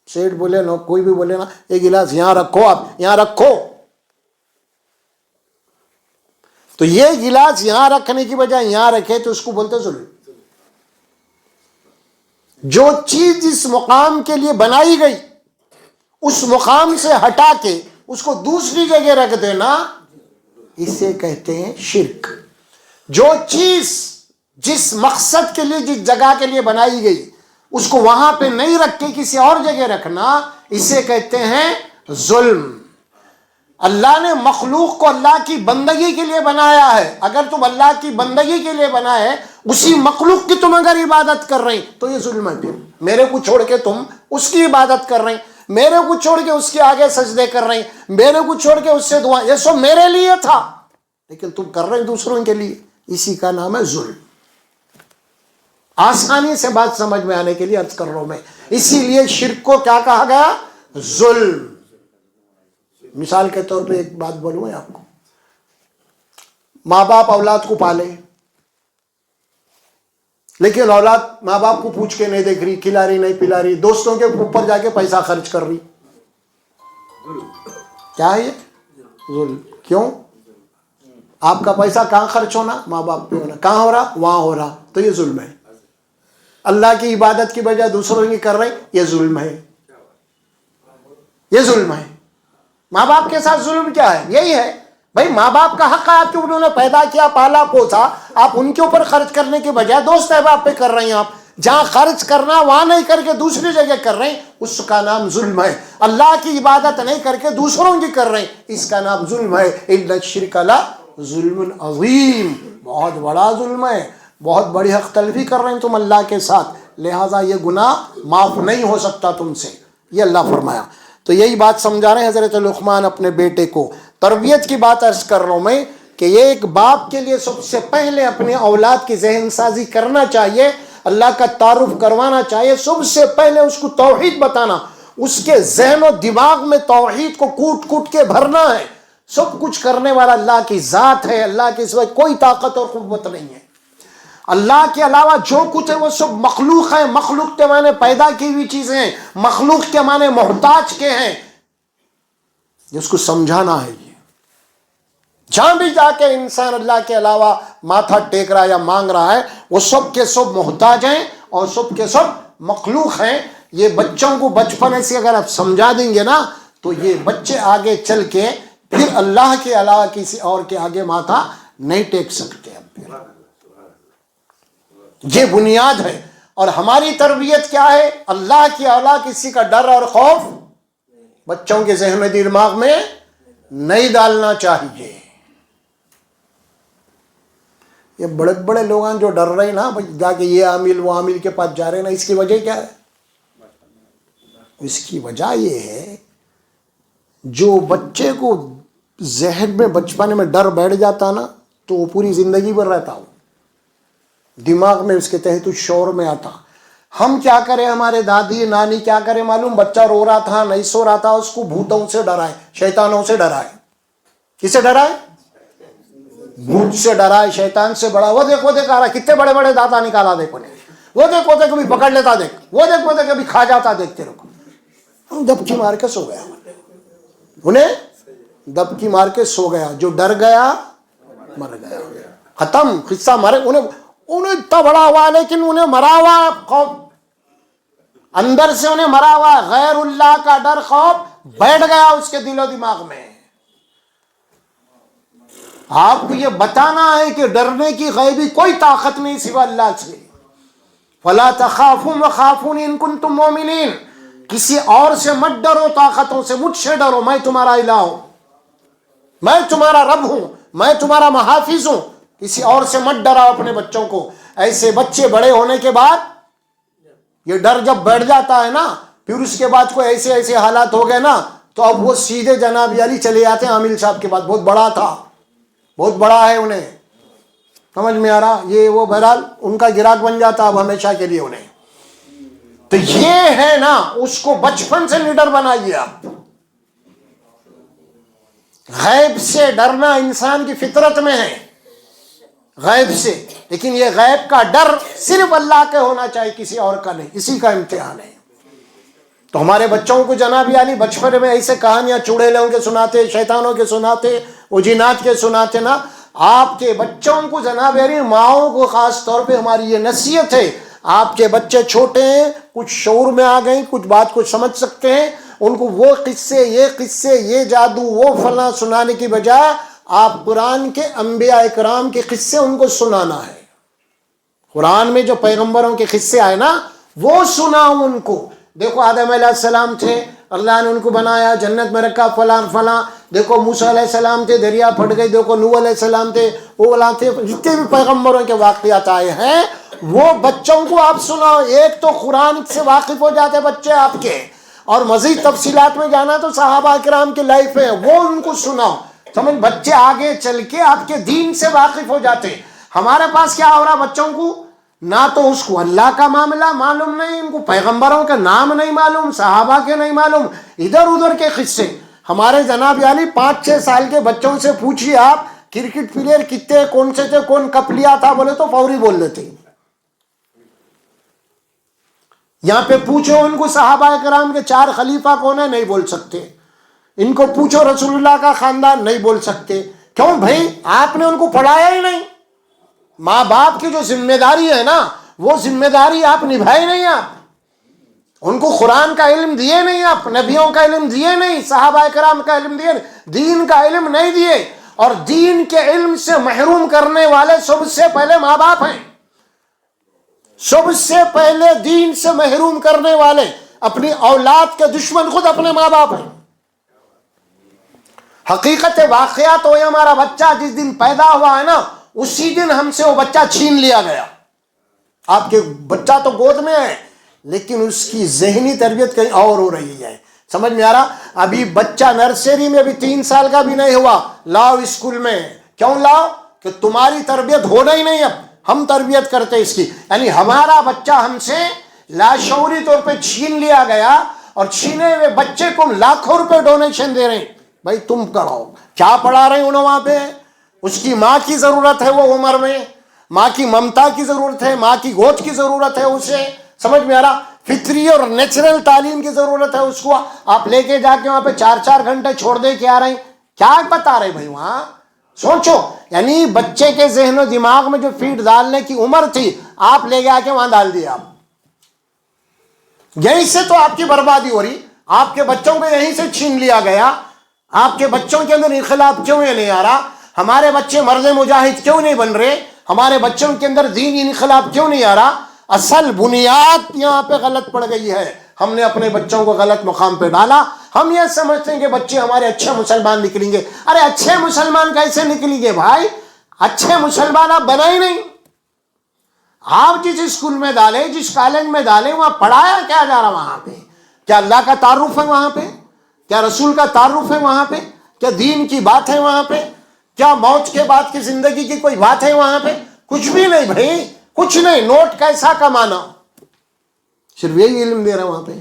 سیٹ بولے نا، کوئی بھی بولے نا یہ گلاس یہاں رکھو، آپ یہاں رکھو، تو یہ گلاس یہاں رکھنے کی بجائے یہاں رکھے تو اس کو بولتے ظلم۔ جو چیز جس مقام کے لیے بنائی گئی اس مقام سے ہٹا کے اس کو دوسری جگہ رکھ دینا، اسے کہتے ہیں شرک۔ جو چیز جس مقصد کے لیے جس جگہ کے لیے بنائی گئی اس کو وہاں پہ نہیں رکھ کے کسی اور جگہ رکھنا، اسے کہتے ہیں ظلم۔ اللہ نے مخلوق کو اللہ کی بندگی کے لیے بنایا ہے، اگر تم اللہ کی بندگی کے لیے بنائے، اسی مخلوق کی تم اگر عبادت کر رہے تو یہ ظلم ہے۔ پھر میرے کو چھوڑ کے تم اس کی عبادت کر رہے، میرے کو چھوڑ کے اس کے آگے سجدے کر رہے، میرے کو چھوڑ کے اس سے دعا، یہ سب میرے لیے تھا لیکن تم کر رہے دوسروں کے لیے، اسی کا نام ہے ظلم۔ آسانی سے بات سمجھ میں آنے کے لیے عرض کر رہا ہوں میں، اسی لیے شرک کو کیا کہا گیا؟ ظلم۔ مثال کے طور پہ ایک بات بولوں میں آپ کو، ماں باپ اولاد کو پالے لیکن اولاد ماں باپ کو پوچھ کے نہیں دیکھ رہی، کھلا رہی نہیں پلا رہی، دوستوں کے اوپر جا کے پیسہ خرچ کر رہی، کیا ہے یہ؟ ظلم۔ کیوں؟ آپ کا پیسہ کہاں خرچ ہونا؟ ماں باپ پہ ہونا، کہاں ہو رہا؟ وہاں ہو رہا، تو یہ ظلم ہے۔ اللہ کی عبادت کی بجائے دوسروں کی کر رہے، یہ ظلم ہے، یہ ظلم ہے۔ ماں باپ کے ساتھ ظلم کیا ہے؟ یہی ہے بھائی، ماں باپ کا حق ہے آپ کے، انہوں نے پیدا کیا پالا پوسا، آپ ان کے اوپر خرچ کرنے کے بجائے دوست احباب پہ کر رہے ہیں، آپ جہاں خرچ کرنا وہاں نہیں کر کے دوسری جگہ کر رہے ہیں، اس کا نام ظلم ہے۔ اللہ کی عبادت نہیں کر کے دوسروں کی کر رہے ہیں، اس کا نام ظلم ہے۔ اِنَّ الشِّرْكَ لَظُلْمٌ عَظِيمٌ، بہت بڑا ظلم ہے، بہت بڑی حق تلفی کر رہے ہیں تم اللہ کے ساتھ، لہٰذا یہ گناہ معاف نہیں ہو سکتا تم سے، یہ اللہ فرمایا۔ تو یہی بات سمجھا رہے ہیں حضرت لقمان اپنے بیٹے کو۔ تربیت کی بات عرض کر رہا ہوں میں کہ یہ ایک باپ کے لیے سب سے پہلے اپنے اولاد کی ذہن سازی کرنا چاہیے، اللہ کا تعارف کروانا چاہیے، سب سے پہلے اس کو توحید بتانا، اس کے ذہن و دماغ میں توحید کو کوٹ کوٹ کے بھرنا ہے۔ سب کچھ کرنے والا اللہ کی ذات ہے، اللہ کے سوا کوئی طاقت اور قوت نہیں ہے۔ اللہ کے علاوہ جو کچھ ہے وہ سب مخلوق ہے. مخلوق کے معنی پیدا کی ہوئی چیزیں ہیں, مخلوق کے معنی محتاج کے ہیں. جس کو سمجھانا ہے, یہ جہاں بھی جا کے انسان اللہ کے علاوہ ماتھا ٹیک رہا ہے یا مانگ رہا ہے, وہ سب کے سب محتاج ہیں اور سب کے سب مخلوق ہیں. یہ بچوں کو بچپن سے اگر آپ سمجھا دیں گے نا, تو یہ بچے آگے چل کے پھر اللہ کے علاوہ کسی اور کے آگے ماتھا نہیں ٹیک سکتے. یہ بنیاد ہے. اور ہماری تربیت کیا ہے؟ اللہ کے علاوہ کسی کا ڈر اور خوف بچوں کے ذہن میں دماغ میں نہیں ڈالنا چاہیے. یہ بڑے بڑے لوگ ہیں جو ڈر رہے نا, جا کے یہ عامل وہ عامل کے پاس جا رہے نا, اس کی وجہ کیا ہے؟ اس کی وجہ یہ ہے جو بچے کو ذہن میں بچپن میں ڈر بیٹھ جاتا نا, تو وہ پوری زندگی بھر رہتا ہو دماغ میں, اس کے تحت شعور میں آتا. ہم کیا کریں, ہمارے دادی نانی کیا کرے معلوم؟ بچہ رو رہا تھا, نہیں سو رہا تھا, اس کو بھوتوں سے ڈرائے, شیطانوں سے ڈرائے. کسے ڈرائے؟ بھوت سے ڈرائے, شیطان سے بڑا. وہ دیکھ آ رہا, کتنے بڑے بڑے داتا نکالا دیکھو نے. وہ دیکھ کبھی پکڑ لیتا, دیکھ وہ دیکھ کبھی کھا جاتا, دیکھتے رہو. دبکی مار کے سو گیا, انہیں دبکی مار کے سو گیا. جو ڈر گیا مر گیا, ختم قصہ. مرے انہیں اتنا بڑا ہوا, لیکن انہیں مرا ہوا خوف اندر سے, انہیں مرا ہوا غیر اللہ کا ڈر خوف بیٹھ گیا اس کے دل و دماغ میں. آپ کو یہ بتانا ہے کہ ڈرنے کی غیبی کوئی طاقت نہیں سوا اللہ سے. فلا تخافوا وخافونی ان کنتم مؤمنین. کسی اور سے مت ڈرو طاقتوں سے, مجھ سے ڈرو, میں تمہارا الہ ہوں, میں تمہارا رب ہوں, میں تمہارا محافظ ہوں. کسی اور سے مت ڈراؤ اپنے بچوں کو. ایسے بچے بڑے ہونے کے بعد یہ ڈر جب بیٹھ جاتا ہے نا, پھر اس کے بعد کوئی ایسے حالات ہو گئے نا, تو اب وہ سیدھے جناب علی چلے جاتے ہیں عامل صاحب کے بعد. بہت بڑا تھا, بہت بڑا ہے, انہیں سمجھ میں آ رہا, یہ وہ بہرحال ان کا گراہک بن جاتا اب ہمیشہ کے لیے انہیں. تو یہ ہے نا, اس کو بچپن سے نڈر بنائیے آپ. غیب سے ڈرنا انسان کی فطرت میں ہے, غیب سے. لیکن یہ غیب کا ڈر صرف اللہ کا ہونا چاہیے, کسی اور کا نہیں. اسی کا امتحان ہے. تو ہمارے بچوں کو جناب علی بچپن میں ایسے کہانیاں چڑیلوں کے سناتے, شیطانوں کے سناتے, وہ جنات کے سناتے نا. آپ کے بچوں کو جناب علی, ماؤں کو خاص طور پہ ہماری یہ نصیحت ہے, آپ کے بچے چھوٹے ہیں, کچھ شعور میں آ گئے, کچھ بات کو سمجھ سکتے ہیں, ان کو وہ قصے یہ جادو وہ فلاں سنانے کی بجائے آپ قرآن کے انبیاء اکرام کے قصے ان کو سنانا ہے. قرآن میں جو پیغمبروں کے قصے آئے نا, وہ سناؤ ان کو. دیکھو آدم علیہ السلام تھے, اللہ نے ان کو بنایا, جنت میں رکھا, فلاں. دیکھو موسیٰ علیہ السلام تھے, دریا پھٹ گئی. دیکھو نوح علیہ السلام تھے, وہ تھے. جتنے بھی پیغمبروں کے واقعات آئے ہیں وہ بچوں کو آپ سناؤ. ایک تو قرآن سے واقف ہو جاتے بچے آپ کے, اور مزید تفصیلات میں جانا تو صحابہ کرام کی لائف ہے, وہ ان کو سناؤ. سمجھ, بچے آگے چل کے آپ کے دین سے واقف ہو جاتے. ہمارے پاس کیا ہو رہا, بچوں کو نہ تو اس کو اللہ کا معاملہ معلوم نہیں, ان کو پیغمبروں کا نام نہیں معلوم, صحابہ کے نہیں معلوم, ادھر ادھر کے قصے. ہمارے جناب علی 5-6 سال کے بچوں سے پوچھیے آپ, کرکٹ پلیئر کتنے کون سے تھے, کون کپ لیا تھا, بولے تو فوری بول دیتے. یہاں پہ پوچھو ان کو صحابہ کرام کے 4 خلیفہ کون ہیں, نہیں بول سکتے. ان کو پوچھو رسول اللہ کا خاندان, نہیں بول سکتے. کیوں بھائی, آپ نے ان کو پڑھایا ہی نہیں. ماں باپ کی جو ذمہ داری ہے نا, وہ ذمہ داری آپ نبھائی نہیں. آپ ان کو قرآن کا علم دیے نہیں, آپ نبیوں کا علم دیے نہیں, صحابہ کرام کا علم دیے, دین کا علم نہیں دیے. اور دین کے علم سے محروم کرنے والے سب سے پہلے ماں باپ ہیں. سب سے پہلے دین سے محروم کرنے والے, اپنی اولاد کے دشمن خود اپنے ماں باپ ہیں. حقیقت واقعات ہو, ہمارا بچہ جس دن پیدا ہوا ہے نا, اسی دن ہم سے وہ بچہ چھین لیا گیا. آپ کے بچہ تو گود میں ہے, لیکن اس کی ذہنی تربیت کہیں اور ہو رہی ہے. سمجھ میں آ رہا, ابھی بچہ نرسری میں ابھی 3 سال کا بھی نہیں ہوا, لاؤ اسکول میں. کیوں لاؤ, کہ تمہاری تربیت ہونا ہی نہیں, اب ہم تربیت کرتے اس کی. یعنی ہمارا بچہ ہم سے لاشعوری طور پہ چھین لیا گیا, اور چھینے ہوئے بچے کو لاکھوں روپے ڈونیشن دے رہے ہیں. بھائی تم پڑھاؤ, کیا پڑھا رہے ہیں انہوں وہاں پہ, اس کی ماں کی ضرورت ہے وہ عمر میں. ماں کی ممتا کی ضرورت ہے, ماں کی گود کی ضرورت ہے اسے, سمجھ میں آ رہا, فطری اور نیچرل تعلیم کی ضرورت ہے اس کو. آپ لے کے جا کے وہاں پہ 4 گھنٹے چھوڑ دے کے آ رہے ہیں, کیا بتا رہے بھائی وہاں؟ سوچو, یعنی بچے کے ذہن و دماغ میں جو فیڈ ڈالنے کی عمر تھی آپ لے کے آ کے وہاں ڈال دیا. آپ یہیں سے تو آپ کی بربادی ہو رہی, آپ کے بچوں کو یہیں سے چھین لیا گیا. آپ کے بچوں کے اندر انقلاب کیوں نہیں آ رہا؟ ہمارے بچے مرد مجاہد کیوں نہیں بن رہے؟ ہمارے بچوں کے اندر دینی انقلاب کیوں نہیں آ رہا؟ اصل بنیاد یہاں پہ غلط پڑ گئی ہے. ہم نے اپنے بچوں کو غلط مقام پہ ڈالا. ہم یہ سمجھتے ہیں کہ بچے ہمارے اچھے مسلمان نکلیں گے. ارے اچھے مسلمان کیسے نکلیں گے بھائی؟ اچھے مسلمان آپ بنا ہی نہیں. آپ جس اسکول میں ڈالے, جس کالج میں ڈالے, وہاں پڑھایا کیا جا رہا؟ وہاں پہ کیا اللہ کا تعارف ہے؟ وہاں پہ کیا رسول کا تعارف ہے؟ وہاں پہ کیا دین کی بات ہے؟ وہاں پہ کیا موت کے بعد کی زندگی کی کوئی بات ہے؟ وہاں پہ کچھ بھی نہیں بھائی, کچھ نہیں. نوٹ کیسا کمانا, صرف یہی علم دے رہے وہاں پہ.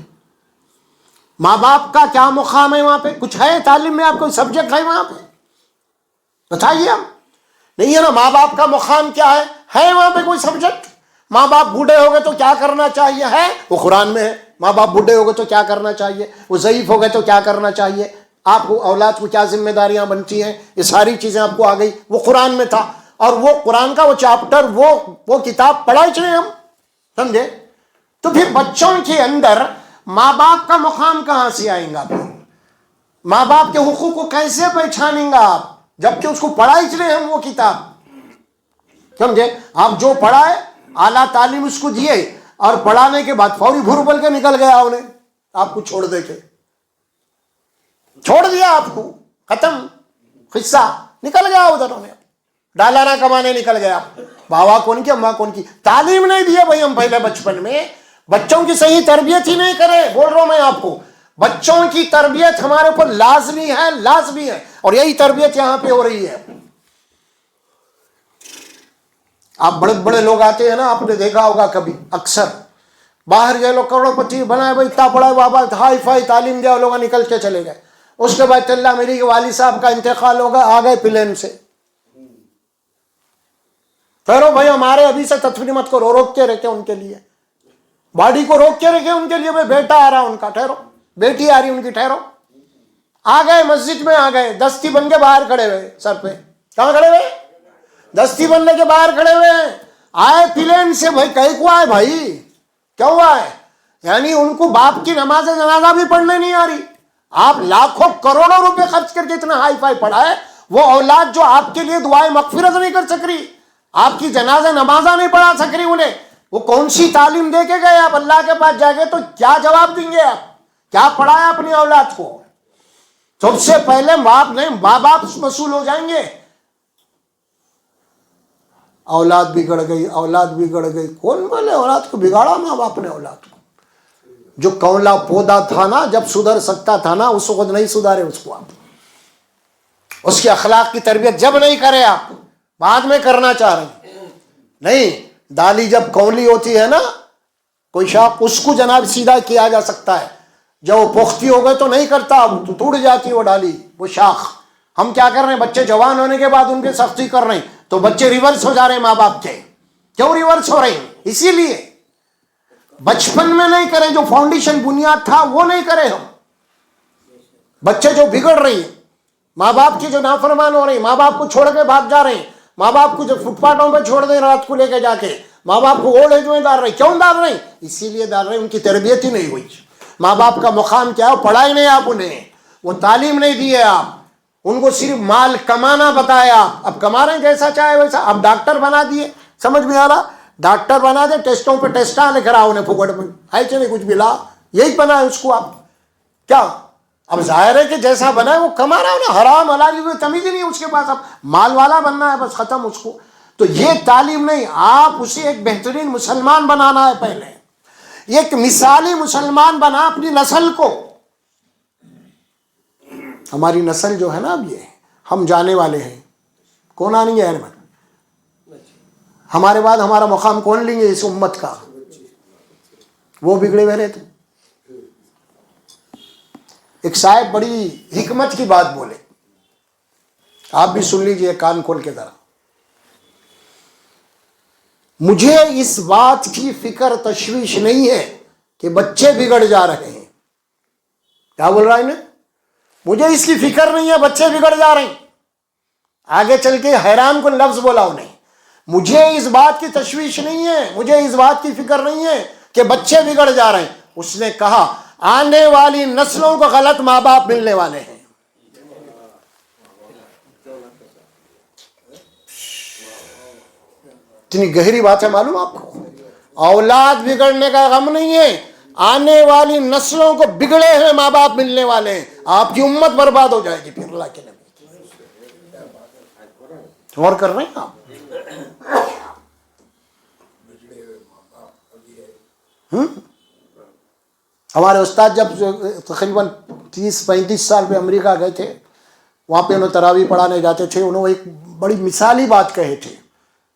ماں باپ کا کیا مقام ہے وہاں پہ؟ کچھ ہے تعلیم میں؟ آپ کوئی سبجیکٹ ہے وہاں پہ؟ بتائیے. ہم نہیں ہے نا. ماں باپ کا مقام کیا ہے وہاں پہ کوئی سبجیکٹ؟ ماں باپ بوڑھے ہو گئے تو کیا کرنا چاہیے ہے؟ وہ قرآن میں ہے. ماں باپ بوڑھے ہو گئے تو کیا کرنا چاہیے؟ وہ ضعیف ہو گئے تو کیا کرنا چاہیے؟ آپ کو اولاد کو کیا ذمہ داریاں بنتی ہیں؟ یہ ساری چیزیں آپ کو آ گئی. وہ قرآن میں تھا, اور وہ قرآن کا وہ چیپٹر, وہ کتاب پڑھائی چاہیے ہم, سمجھے؟ تو پھر بچوں کے اندر ماں باپ کا مقام کہاں سے آئیں گا؟ پھر ماں باپ کے حقوق کو کیسے پہچانیں گا آپ جبکہ اس کو پڑھائی چلے ہم وہ کتاب, سمجھے؟ آپ جو پڑھائے, اعلیٰ تعلیم اس کو دیے, اور پڑھانے کے بعد فوری بھر بل کے نکل گیا انہیں, آپ کو چھوڑ دے کے چھوڑ دیا, آپ کو ختم قصہ, نکل گیا ادھر, انہیں ڈالانہ کمانے نکل گیا. بابا کون کی, اماں کون کی, تعلیم نہیں دی بھائی. ہم پہلے بچپن میں بچوں کی صحیح تربیت ہی نہیں کرے. بول رہا ہوں میں آپ کو, بچوں کی تربیت ہمارے اوپر لازمی ہے, لازمی ہے, اور یہی تربیت یہاں پہ ہو رہی ہے. آپ بڑے بڑے لوگ آتے ہیں نا, آپ نے دیکھا ہوگا کبھی, اکثر باہر گئے لوگ کروڑ پتی بنائے, بھائی اتنا پڑھا بابا, ہائی فائی تعلیم دیا, لوگ نکل کے چلے گئے. اس کے بعد اللہ میری کے والد صاحب کا انتقال ہوگا, آ گئے پلین سے. ٹھہرو بھائی, ہمارے ابھی سے تطفیل مت کرو, روک کے رکھے ان کے لیے, باڈی کو روک کے رکھے ان کے لیے. بھائی بیٹا آ رہا ان کا, ٹھہرو. بیٹی آ رہی ان کی, ٹھہرو. آ گئے مسجد میں, آ گئے, دستی بن کے باہر کھڑے ہوئے, سر پہ کہاں کھڑے ہوئے؟ دستی بننے کے باہر کھڑے ہوئے ہیں. آئے پلین سے, بھائی کہیں کو آئے بھائی, کیا ہوا ہے؟ یعنی ان کو باپ کی نماز جنازہ بھی پڑھنے نہیں آ رہی. آپ لاکھوں کروڑوں روپے خرچ کر کے اتنا ہائی فائی پڑھائے, وہ اولاد جو آپ کے لیے دعائیں مغفرت نہیں کر سک رہی, آپ کی جنازہ نمازہ نہیں پڑھا سک رہی انہیں, وہ کون سی تعلیم دے کے گئے آپ اللہ کے پاس جا کے؟ تو کیا جواب دیں گے آپ؟ کیا پڑھایا اپنی اولاد کو؟ سب سے پہلے باپ نہیں, ماں باپ مسئول ہو جائیں گے. اولاد بگڑ گئی, اولاد بگڑ گئی. کون بولے اولاد کو بگاڑا؟ ماں باپ نے اولاد کو. جو کولا پودا تھا نا, جب سدھر سکتا تھا نا, اس وقت نہیں سدھارے اس کو آپ. اس کی اخلاق کی تربیت جب نہیں کرے آپ, بعد میں کرنا چاہ رہے ہیں. نہیں, ڈالی جب کولی ہوتی ہے نا کوئی شاخ, اس کو جناب سیدھا کیا جا سکتا ہے. جب وہ پختی ہو گئے تو نہیں کرتا, تو ٹوٹ جاتی وہ ڈالی, وہ شاخ. ہم کیا کر رہے ہیں؟ بچے جوان ہونے کے بعد ان کے سختی کر رہے ہیں, تو بچے ریورس ہو جا رہے ہیں ماں باپ کے. کیوں ریورس ہو رہے ہیں؟ اسی لیے بچپن میں نہیں کریں, جو فاؤنڈیشن بنیاد تھا وہ نہیں کرے ہم. بچے جو بگڑ رہی ہیں, ماں باپ کی جو نافرمان ہو رہی ہیں, ماں باپ کو چھوڑ کے بھاگ جا رہے ہیں, ماں باپ کو جو فٹ پاتھوں پہ چھوڑ دیں رات کو لے کے جا کے, ماں باپ کو اولڈ ایج میں ڈال رہے. کیوں ڈال رہے ہیں؟ اسی لیے ڈال رہے ہیں, ان کی تربیت ہی نہیں ہوئی. ماں باپ کا مقام کیا ہے؟ پڑھائی نہیں آپ انہیں, وہ تعلیم نہیں دی ہے آپ ان کو, صرف مال کمانا بتایا. اب کما رہے ہیں جیسا چاہے ویسا. اب ڈاکٹر بنا دیے, سمجھ میں آ رہا؟ ڈاکٹر بنا دے, ٹیسٹوں پہ ٹیسٹاں لکھ رہا انہیں پھوکٹ میں, ہے کہ نہیں؟ کچھ بھی لا, یہی بنا ہے اس کو. آپ کیا اب ظاہر ہے کہ جیسا بنا ہے وہ کما رہا ہے نا, حرام حلال کی تمیز ہی نہیں اس کے پاس. اب مال والا بننا ہے بس, ختم اس کو. تو یہ تعلیم نہیں, آپ اسے ایک بہترین مسلمان بنانا ہے پہلے, ایک مثالی مسلمان بنا اپنی نسل کو. ہماری نسل جو ہے نا, اب یہ ہم جانے والے ہیں, کون آنے گے؟ ہمارے بعد ہمارا مقام کون لیں گے اس امت کا؟ وہ بگڑے ہوئے رہتے. ایک صاحب بڑی حکمت کی بات بولے, آپ بھی سن لیجئے کان کھول کے ذرا. مجھے اس بات کی فکر تشویش نہیں ہے کہ بچے بگڑ جا رہے ہیں. کیا بول رہا ہے انہیں؟ مجھے اس کی فکر نہیں ہے بچے بگڑ جا رہے ہیں. آگے چل کے حیران کن لفظ بولا انہیں، مجھے اس بات کی تشویش نہیں ہے، مجھے اس بات کی فکر نہیں ہے کہ بچے بگڑ جا رہے ہیں. اس نے کہا آنے والی نسلوں کو غلط ماں باپ ملنے والے ہیں. اتنی گہری بات ہے، معلوم آپ کو؟ اولاد بگڑنے کا غم نہیں ہے، آنے والی نسلوں کو بگڑے ہوئے ماں باپ ملنے والے ہیں. آپ کی امت برباد ہو جائے گی پھر اللہ کے نبی. غور کر رہے ہیں آپ؟ ہمارے استاد جب تقریباً 30-35 سال پہ امریکہ گئے تھے، وہاں پہ انہوں تراویح پڑھانے جاتے تھے. انہوں ایک بڑی مثالی بات کہے تھے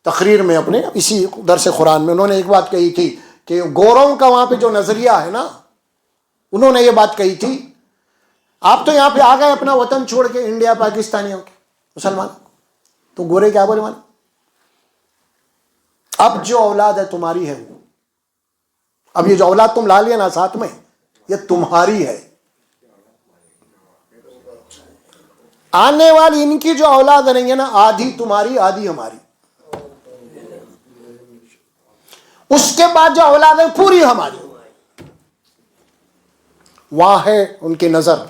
تقریر میں، اپنے اسی درس قرآن میں انہوں نے ایک بات کہی تھی کہ گوروں کا وہاں پہ جو نظریہ ہے نا، انہوں نے یہ بات کہی تھی، آپ تو یہاں پہ آ گئے اپنا وطن چھوڑ کے، انڈیا پاکستانیوں کے مسلمان، تو گورے کیا بولے مانا، اب جو اولاد ہے تمہاری ہے، وہ اب یہ جو اولاد تم لا لیا نا ساتھ میں، یہ تمہاری ہے. آنے والی ان کی جو اولاد رہیں گے نا، آدھی تمہاری آدھی ہماری. اس کے بعد جو اولاد ہے پوری ہماری. وہاں ہے ان کی نظر.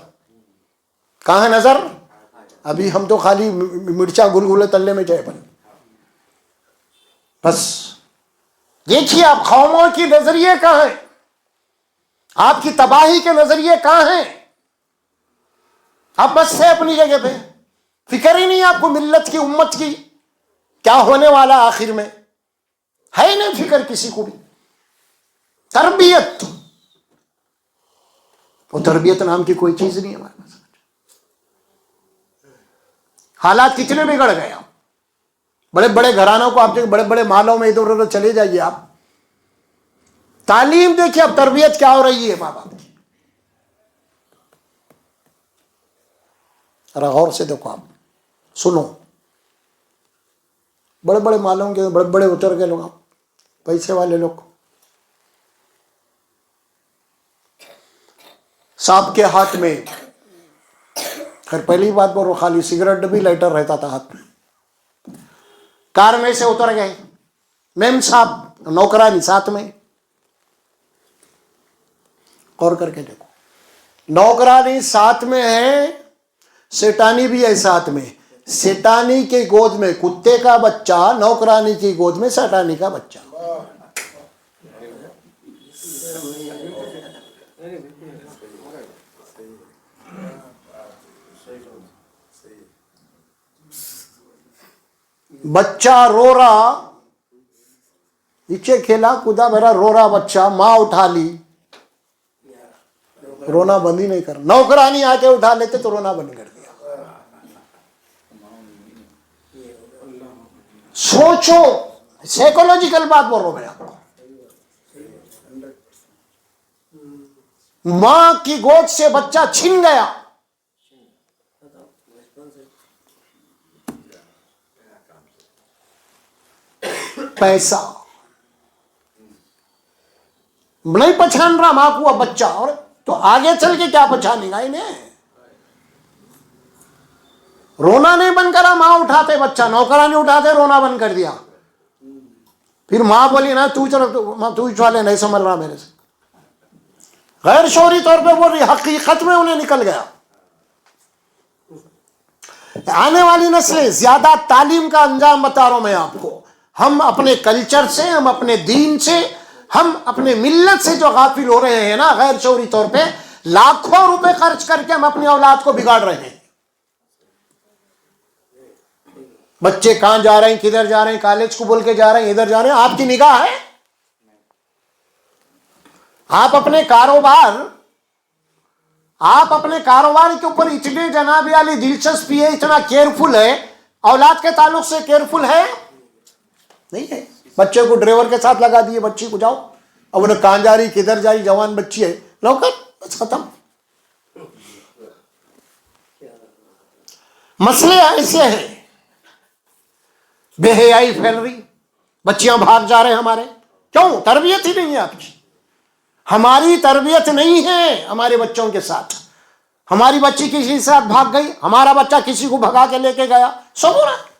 کہاں ہے نظر؟ ابھی ہم تو خالی مرچا گلگلے تلنے میں جائے بن. بس دیکھیے آپ قوموں کی نظریے کہاں ہیں، آپ کی تباہی کے نظریے کہاں ہیں. آپ بس سے اپنی جگہ پہ، فکر ہی نہیں آپ کو ملت کی، امت کی کیا ہونے والا آخر میں، ہے ہی نہیں فکر کسی کو بھی. تربیت، وہ تربیت نام کی کوئی چیز نہیں ہے ہمارے پاس. حالات کتنے بگڑ گئے. بڑے بڑے گھرانوں کو آپ دیکھ، بڑے بڑے محلوں میں ادھر ادھر چلے جائیے آپ، تعلیم دیکھیے اب تربیت کیا ہو رہی ہے ماں باپ کی. ذرا غور سے دیکھو، آپ سنو، بڑے بڑے محلوں کے بڑے بڑے اتر کے لوگ، پیسے والے لوگ، صاحب کے ہاتھ میں، خیر پہلی بات بول رہا، خالی سگریٹ بھی لائٹر رہتا تھا ہاتھ میں. کار میں سے اتر گئے، میم صاحب نوکرانی ساتھ میں. غور کر کے دیکھو، نوکرانی ساتھ میں ہے، سیٹانی بھی ہے ساتھ میں. سیٹانی کے گود میں کتے کا بچہ، نوکرانی کی گود میں سیٹانی کا بچہ. بچہ رو رہا، نیچے کھیلا کودا میرا رو رہا بچہ، ماں اٹھا لی، رونا بند ہی نہیں کر. نوکرانی آ کے اٹھا لیتے تو رونا بند کر دیا. سوچو، سائیکولوجیکل بات بول رہا ہوں میں آپ کو. ماں کی گود سے بچہ چھن گیا، پیسہ نہیں پہچان رہا ماں کو اب بچہ، اور تو آگے چل کے کیا پہچانے گا انہیں. رونا نہیں بند کرا، ماں اٹھاتے بچہ، نوکرانی اٹھاتے رونا بند کر دیا. پھر ماں بولی نا تو اٹھا لے، نہیں سنبھل رہا میرے سے. غیر شعوری طور پہ بول رہی، حقیقت میں انہیں نکل گیا. آنے والی نسلیں، زیادہ تعلیم کا انجام بتا رہا ہوں میں آپ کو. ہم اپنے کلچر سے، ہم اپنے دین سے، ہم اپنے ملت سے جو غافل ہو رہے ہیں نا، غیر شعوری طور پہ لاکھوں روپے خرچ کر کے ہم اپنی اولاد کو بگاڑ رہے ہیں. بچے کہاں جا رہے ہیں، کدھر جا رہے ہیں، کالج کو بول کے جا رہے ہیں، ادھر جا رہے ہیں. آپ کی نگاہ ہے؟ آپ اپنے کاروبار کے اوپر اتنے جناب والی دلچسپی ہے، اتنا کیئرفل ہے، اولاد کے تعلق سے کیئرفل ہے نہیں ہے. بچے کو ڈرائیور کے ساتھ لگا دیے، بچی کو جاؤ، اب انہیں کہاں جا رہی، کدھر جا رہی، جوان بچی ہے، نوکر، بس ختم. مسئلے ایسے ہیں، بے حیائی پھیل رہی، بچیاں بھاگ جا رہے ہیں ہمارے. کیوں؟ تربیت ہی نہیں ہے آپ کی. ہماری تربیت نہیں ہے ہمارے بچوں کے ساتھ. ہماری بچی کسی کے ساتھ بھاگ گئی, ہمارا بچہ کسی کو بھگا کے لے کے گیا, سب ہو رہا ہے.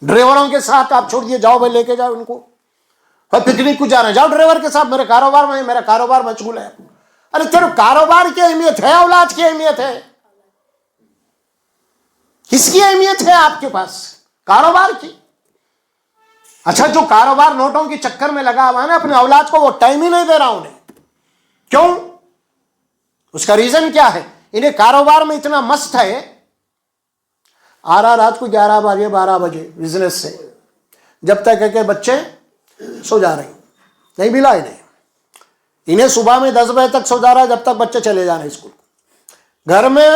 ڈرائیوروں کے ساتھ آپ چھوڑ دیے, جاؤ بھائی لے کے جاؤ ان کو, اور پکنک کو جا رہے ہیں, جاؤ ڈرائیور کے ساتھ, میرے کاروبار میں, میرا کاروبار مشغول ہے. ارے تیرے کاروبار کی اہمیت ہے, اولاد کی اہمیت ہے؟ کس کی اہمیت ہے آپ کے پاس؟ کاروبار کی. اچھا, جو کاروبار نوٹوں کے چکر میں لگا ہوا ہے نا, اپنے اولاد کو وہ ٹائم ہی نہیں دے رہا انہیں. کیوں؟ اس کا ریزن کیا ہے؟ انہیں کاروبار میں اتنا مست ہے, آ رہا رات کو 11 بجے 12 بجے بزنس سے, جب تک ہے کہ بچے سو جا رہے ہیں, نہیں ملا انہیں صبح میں 10 بجے تک سو جا رہا ہے, جب تک بچے چلے جا رہے ہیں اسکول. گھر میں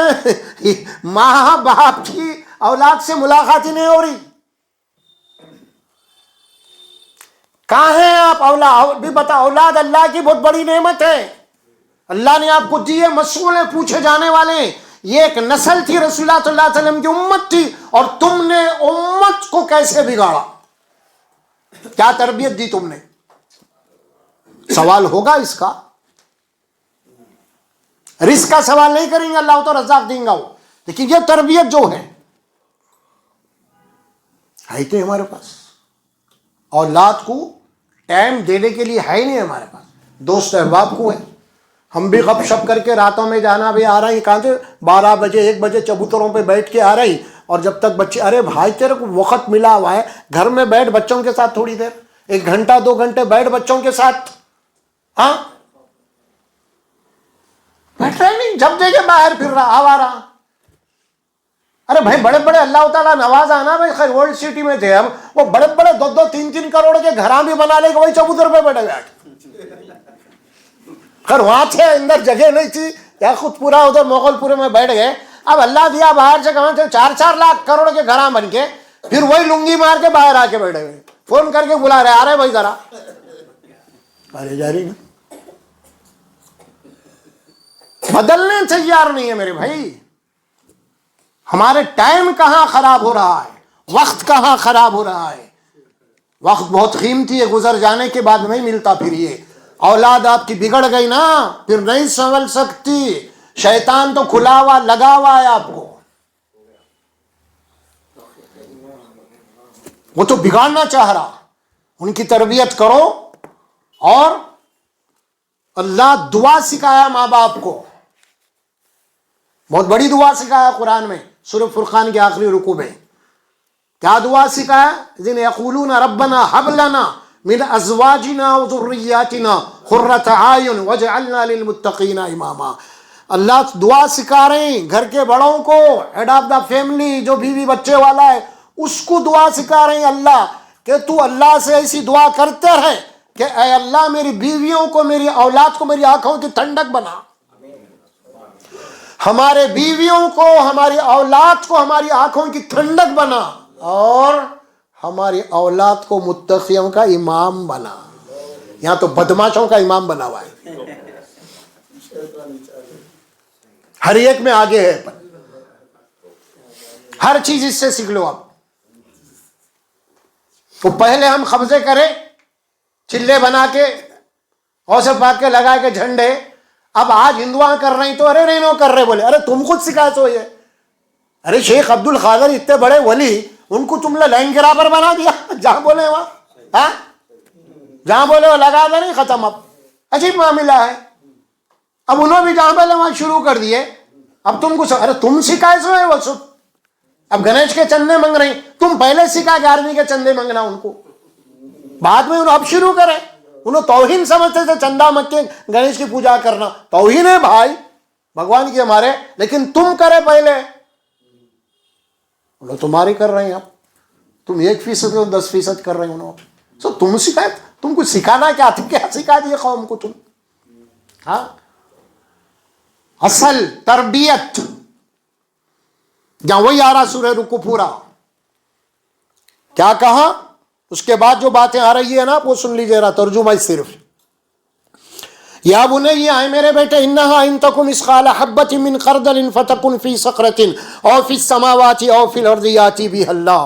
ماں باپ کی اولاد سے ملاقات ہی نہیں ہو رہی. کہاں ہیں آپ؟ اولاد بھی بتا, اولاد اللہ کی بہت بڑی نعمت ہے. اللہ نے آپ کو دیے, مسئول ہیں, پوچھے جانے والے ہیں. یہ ایک نسل تھی, رسول اللہ صلی اللہ علیہ وسلم کی امت تھی, اور تم نے امت کو کیسے بگاڑا؟ کیا تربیت دی تم نے؟ سوال ہوگا اس کا. رزق کا سوال نہیں کریں گے, اللہ تو رزاق دیں گا وہ, لیکن یہ تربیت جو ہے کہ ہمارے پاس اولاد کو ٹائم دینے کے لیے ہے ہی نہیں ہمارے پاس. دوست احباب کو ہے, ہم بھی غپ شپ کر کے راتوں میں جانا بھی آ رہا ہے, کہاں سے 12 بجے 1 بجے چبوتروں پہ بیٹھ کے آ رہی, اور جب تک بچے, ارے بھائی تیرے کو وقت ملا ہوا ہے, گھر میں بیٹھ بچوں کے ساتھ تھوڑی دیر, 1 گھنٹہ 2 گھنٹے بیٹھ بچوں کے ساتھ. ہاں بیٹھ رہے نہیں, جب دیکھے باہر پھر رہا, آوا رہا. ارے بھائی بڑے بڑے اللہ تعالیٰ نوازا نا بھائی, خیر ورلڈ سٹی میں تھے ہم, وہ بڑے بڑے 2-2 3-3 کروڑ کے گھراں بھی بنا لے کے وہی چبوتر پہ بیٹھے بیٹھ. خیر وہاں تھے, اندر جگہ نہیں تھی, یا خود پورا ادھر مغل پورے میں بیٹھ گئے. اب اللہ دیا باہر سے کہاں سے 4-4 لاکھ کروڑ کے گھراں بن کے, پھر وہی لنگی مار کے باہر آ کے بیٹھے ہوئے, فون کر کے بلا رہے, آ رہے بھائی ذرا, ارے جا رہی نا, بدلنے تیار نہیں ہے میرے بھائی. ہمارے ٹائم کہاں خراب ہو رہا ہے, وقت کہاں خراب ہو رہا ہے. وقت بہت قیمتی ہے, گزر جانے کے بعد نہیں ملتا. پھر یہ اولاد آپ کی بگڑ گئی نا, پھر نہیں سنبھل سکتی. شیطان تو کھلا ہوا لگا ہوا ہے آپ کو, وہ تو بگاڑنا چاہ رہا. ان کی تربیت کرو. اور اللہ دعا سکھایا ماں باپ کو, بہت بڑی دعا سکھایا قرآن میں, سورہ فرقان کے آخری رکوع میں. کیا دعا سکھایا؟ الذین یقولون ربنا هب لنا من ازواجنا وذریاتنا قرۃ اعین واجعلنا للمتقین اماما. اللہ دعا سکھا رہے ہیں گھر کے بڑوں کو, ہیڈ آف دا فیملی, جو بیوی بچے والا ہے, اس کو دعا سکھا رہے ہیں اللہ, کہ تو اللہ سے ایسی دعا کرتے رہے کہ اے اللہ میری بیویوں کو, میری اولاد کو میری آنکھوں کی ٹھنڈک بنا, ہمارے بیویوں کو, ہماری اولاد کو ہماری آنکھوں کی ٹھنڈک بنا, اور ہماری اولاد کو متقیوں کا امام بنا. یہاں تو بدماشوں کا امام بنا ہوا ہے, ہر ایک میں آگے ہے, ہر چیز اس سے سیکھ لو. آپ تو پہلے ہم قبضے کریں, چلے بنا کے, غوث پاک کے لگا کے جھنڈے, اب آج ہندوان کر رہے ہیں تو ارے نہیں نو کر رہے, بولے ارے تم خود سکھائے تو یہ, ارے شیخ عبد القادر اتنے بڑے ولی, ان کو تم نے لائن گرابر بنا دیا, جہاں بولے وہاں, ہاں جہاں بولے وہ لگا دے, نہیں ختم. اب عجیب معاملہ ہے. اب انہوں بھی جہاں بولے وہاں شروع کر دیے. اب تم کو ارے تم سکھائے سو ہے وہ سب, اب گنیش کے چندے مانگ رہے ہیں, تم پہلے سکھا 11ویں کے چندے مانگنا ان کو, بعد میں انہوں اب شروع کرے. انہوں توہین سمجھتے تھے چندہ مت کے گنیش کی پوجا کرنا, توہین ہے بھائی بھگوان کی ہمارے, لیکن تم کرے پہلے. انہوں تمہاری کر رہے ہیں, اب تم 1% اور 10% کر رہے ہیں. انہوں سو تم سکھائے, تم کو سکھانا کیا تھا, کیا سکھا دیے قوم کو تم. ہاں اصل تربیت جہاں وہی آ رہا سورہ رکوع پورا, کیا کہا اس کے بعد جو باتیں آ رہی ہے نا وہ سن لیجیے رہا, ترجمہ صرف. یا بنی, آئے میرے بیٹے, انہا ان تکن مثقال حبۃ من خردل فتکن فی صخرۃ او فی السماوات او فی الارض یاتی بہ اللہ.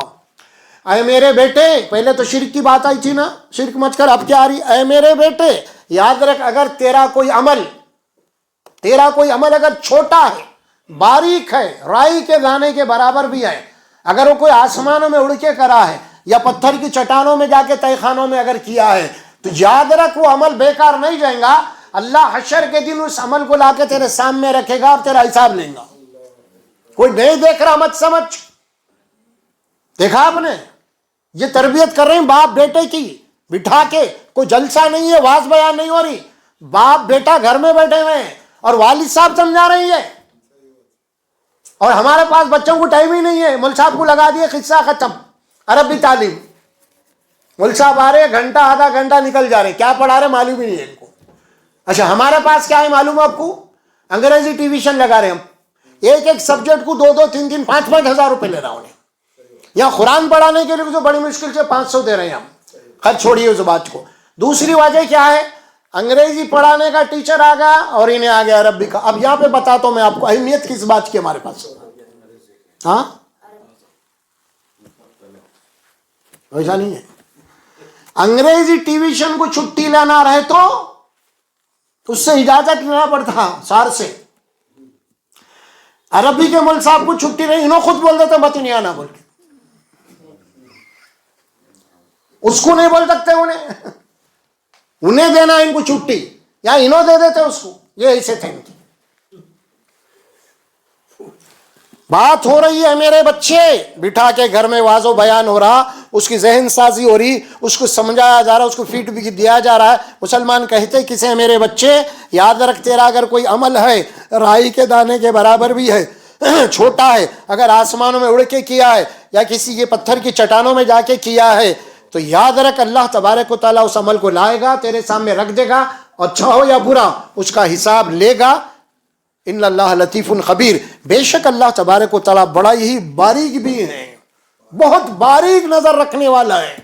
اے میرے بیٹے، پہلے تو شرک کی بات آئی تھی نا، شرک مت کر، اب کیا آ رہی؟ اے میرے بیٹے یاد رکھ، اگر تیرا کوئی عمل اگر چھوٹا ہے، باریک ہے، رائی کے دانے کے برابر بھی ہے، اگر وہ کوئی آسمانوں میں اڑ کے کرا ہے یا پتھر کی چٹانوں میں جا کے تہہ خانوں میں اگر کیا ہے، تو یاد رکھ وہ عمل بیکار نہیں جائے گا. اللہ حشر کے دن اس عمل کو لا کے تیرے سامنے رکھے گا اور تیرا حساب لیں گا. کوئی نہیں دیکھ رہا مت سمجھ. دیکھا آپ نے، یہ تربیت کر رہے ہیں باپ بیٹے کی، بٹھا کے. کوئی جلسہ نہیں ہے، واز بیان نہیں ہو رہی، باپ بیٹا گھر میں بیٹھے ہوئے ہیں اور والد صاحب سمجھا رہی ہے. اور ہمارے پاس بچوں کو ٹائم ہی نہیں ہے، مول صاحب کو لگا دیے قصہ ختم، عربی تعلیم. مول صاحب آ رہے، گھنٹہ آدھا گھنٹہ نکل جا رہے، کیا پڑھا رہے معلوم ہی نہیں ہے ان کو. اچھا ہمارے پاس کیا ہے معلوم ہے آپ کو؟ انگریزی ٹیویشن لگا رہے ہم، ایک سبجیکٹ کو 2 3 5 ہزار روپے لے رہا ہوں. یہاں قرآن پڑھانے کے لیے تو بڑی مشکل سے 500 دے رہے ہیں ہم. خیر چھوڑیے اس بات کو. دوسری وجہ کیا ہے؟ انگریزی پڑھانے کا ٹیچر آ گیا اور انہیں آ گیا عربی کا. اب یہاں پہ بتاتا ہوں میں آپ کو اہمیت کس بات کی ہمارے پاس. ہاں ویسا نہیں ہے. انگریزی ٹیویشن کو چھٹی لینا رہے تو اس سے اجازت لینا پڑتا سار سے. عربی کے مول صاحب کو چھٹی نہیں، انہوں خود بول دیتے مت نہیں آنا بول کے. اس کو نہیں بول سکتے انہیں دینا ان کو چھٹی، یا انہوں دے دیتے اس کو. یہ ایسے تھے. بات ہو رہی ہے میرے بچے، بٹھا کے گھر میں واضح بیان ہو رہا، اس کی ذہن سازی ہو رہی، اس کو سمجھایا جا رہا، اس کو فیڈ بھی دیا جا رہا ہے. مسلمان کہتے کسے؟ میرے بچے یاد رکھ، تیرا اگر کوئی عمل ہے رائی کے دانے کے برابر بھی ہے، چھوٹا ہے، اگر آسمانوں میں اڑ کے کیا ہے یا کسی کے پتھر کی چٹانوں میں جا کے کیا ہے، تو یاد رکھ اللہ تبارک و تعالیٰ اس عمل کو لائے گا، تیرے سامنے رکھ دے گا، اچھا ہو یا برا اس کا حساب لے گا. ان اللہ لطیف خبیر، بے شک اللہ تبارک و تعالیٰ بڑا ہی باریک بھی ہے، بہت باریک نظر رکھنے والا ہے.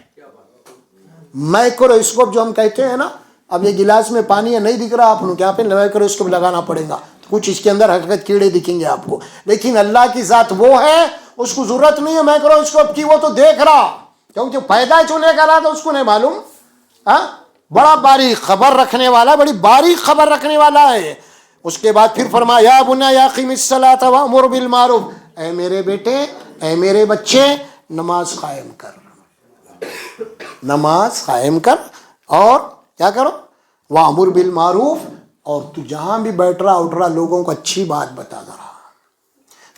مائکروسکوپ جو ہم کہتے ہیں نا، اب یہ گلاس میں پانی ہے نہیں دکھ رہا آپ کو، کیا پہ مائکروسکوپ لگانا پڑے گا، کچھ اس کے اندر حقیقت کیڑے دکھیں گے آپ کو. لیکن اللہ کی ذات وہ ہے، اس کو ضرورت نہیں ہے مائکروسکوپ کی، وہ تو دیکھ رہا، کیونکہ پیدا چونے کا رہا تو اس کو نہیں معلوم. بڑا باریک خبر رکھنے والا، بڑی باریک خبر رکھنے والا ہے. اس کے بعد پھر فرمایا یا بنی اقم الصلاۃ وامر بالمعروف، اے میرے بیٹے، اے میرے بچے، نماز قائم کر، نماز قائم کر، اور کیا کرو؟ وامر بالمعروف، اور تو جہاں بھی بیٹھ رہا اٹھ رہا لوگوں کو اچھی بات بتاتا رہا.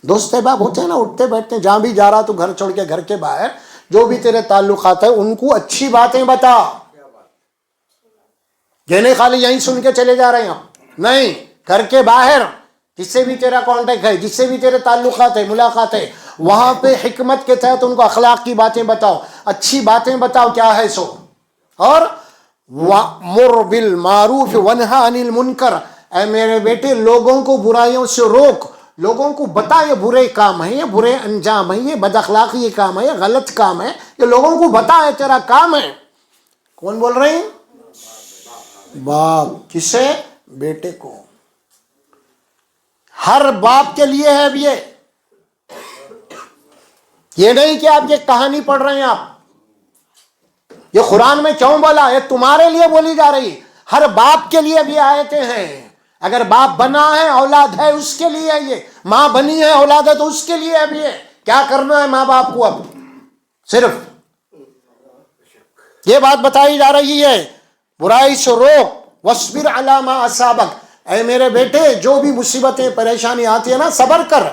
دوست احباب ہوتے ہیں نا، اٹھتے بیٹھتے، جہاں بھی جا رہا تو گھر چھوڑ کے گھر کے باہر جو بھی تیرے تعلقات ہیں ان کو اچھی باتیں بتا. یہ نہیں خالی یہیں سن کے چلے جا رہے ہیں، نہیں، گھر کے باہر جس سے بھی تیرا کانٹیکٹ ہے، جس سے بھی تیرے تعلقات ہے، ملاقات ہے، وہاں پہ حکمت کے تحت ان کو اخلاق کی باتیں بتاؤ، اچھی باتیں بتاؤ کیا ہے سو. اور وَأْمُرْ بِالْمَعْرُوفِ وَانْهَ عَنِ الْمُنْكَرِ، اے میرے بیٹے لوگوں کو برائیوں سے روک، لوگوں کو بتا یہ برے کام ہے، یہ برے انجام ہے، یہ بد اخلاقی یہ کام ہے، یہ غلط کام ہے، یہ لوگوں کو بتا ہے تیرا کام ہے. کون بول رہے ہیں؟ باپ. کسے؟ بیٹے کو. ہر باپ کے لیے ہے اب یہ نہیں کہ آپ یہ کہانی پڑھ رہے ہیں آپ، یہ قرآن میں کیوں بولا؟ یہ تمہارے لیے بولی جا رہی، ہر باپ کے لیے بھی آیتیں ہیں. اگر باپ بنا ہے اولاد ہے اس کے لیے، یہ ماں بنی ہے اولاد ہے تو اس کے لیے اب یہ کیا کرنا ہے ماں باپ کو. اب صرف یہ بات بتائی جا رہی ہے، برائی سے روک، وَاصْبِرْ عَلَىٰ مَا أَصَابَكَ، اے میرے بیٹے جو بھی مصیبتیں پریشانی آتی ہے نا صبر کر.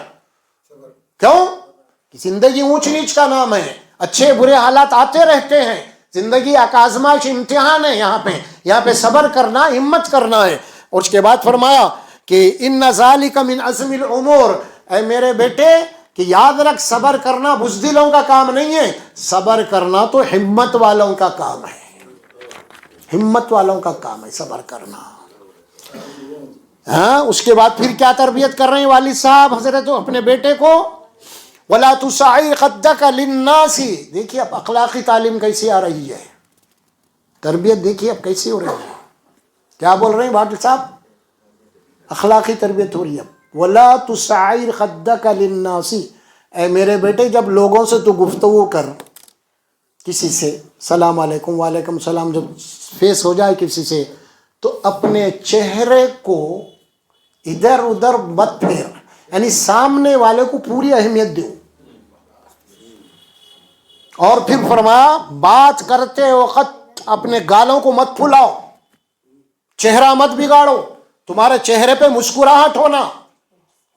کیوں؟ زندگی اونچ نیچ کا نام ہے، اچھے برے حالات آتے رہتے ہیں، زندگی ایک آزمائش امتحان ہے. یہاں پہ صبر کرنا، ہمت کرنا ہے. اور اس کے بعد فرمایا کہ اِنَّ ذَلِكَ مِنْ عَزْمِ الْأُمُورِ، اے میرے بیٹے کہ یاد رکھ صبر کرنا بزدلوں کا کام نہیں ہے، صبر کرنا تو ہمت والوں کا کام ہے، ہمت والوں کا کام ہے صبر کرنا. ہاں اس کے بعد پھر کیا تربیت کر رہے ہیں والد صاحب حضرت اپنے بیٹے کو؟ وَلَا تُصَعِّرْ خَدَّكَ لِلنَّاسِ. دیکھیے اب اخلاقی تعلیم کیسی آ رہی ہے، تربیت دیکھیے اب کیسی ہو رہی ہے. کیا بول رہے ہیں والد صاحب؟ اخلاقی تربیت ہو رہی ہے. وَلَا تُصَعِّرْ خَدَّكَ لِلنَّاسِ، اے میرے بیٹے جب لوگوں سے تو گفتگو کر، کسی سے السلام علیکم وعلیکم السلام جب فیس ہو جائے کسی سے تو اپنے چہرے کو ادھر ادھر مت پھیر، یعنی سامنے والے کو پوری اہمیت دو. اور پھر فرمایا بات کرتے وقت اپنے گالوں کو مت پھلاؤ، چہرہ مت بگاڑو، تمہارے چہرے پہ مسکراہٹ ہونا.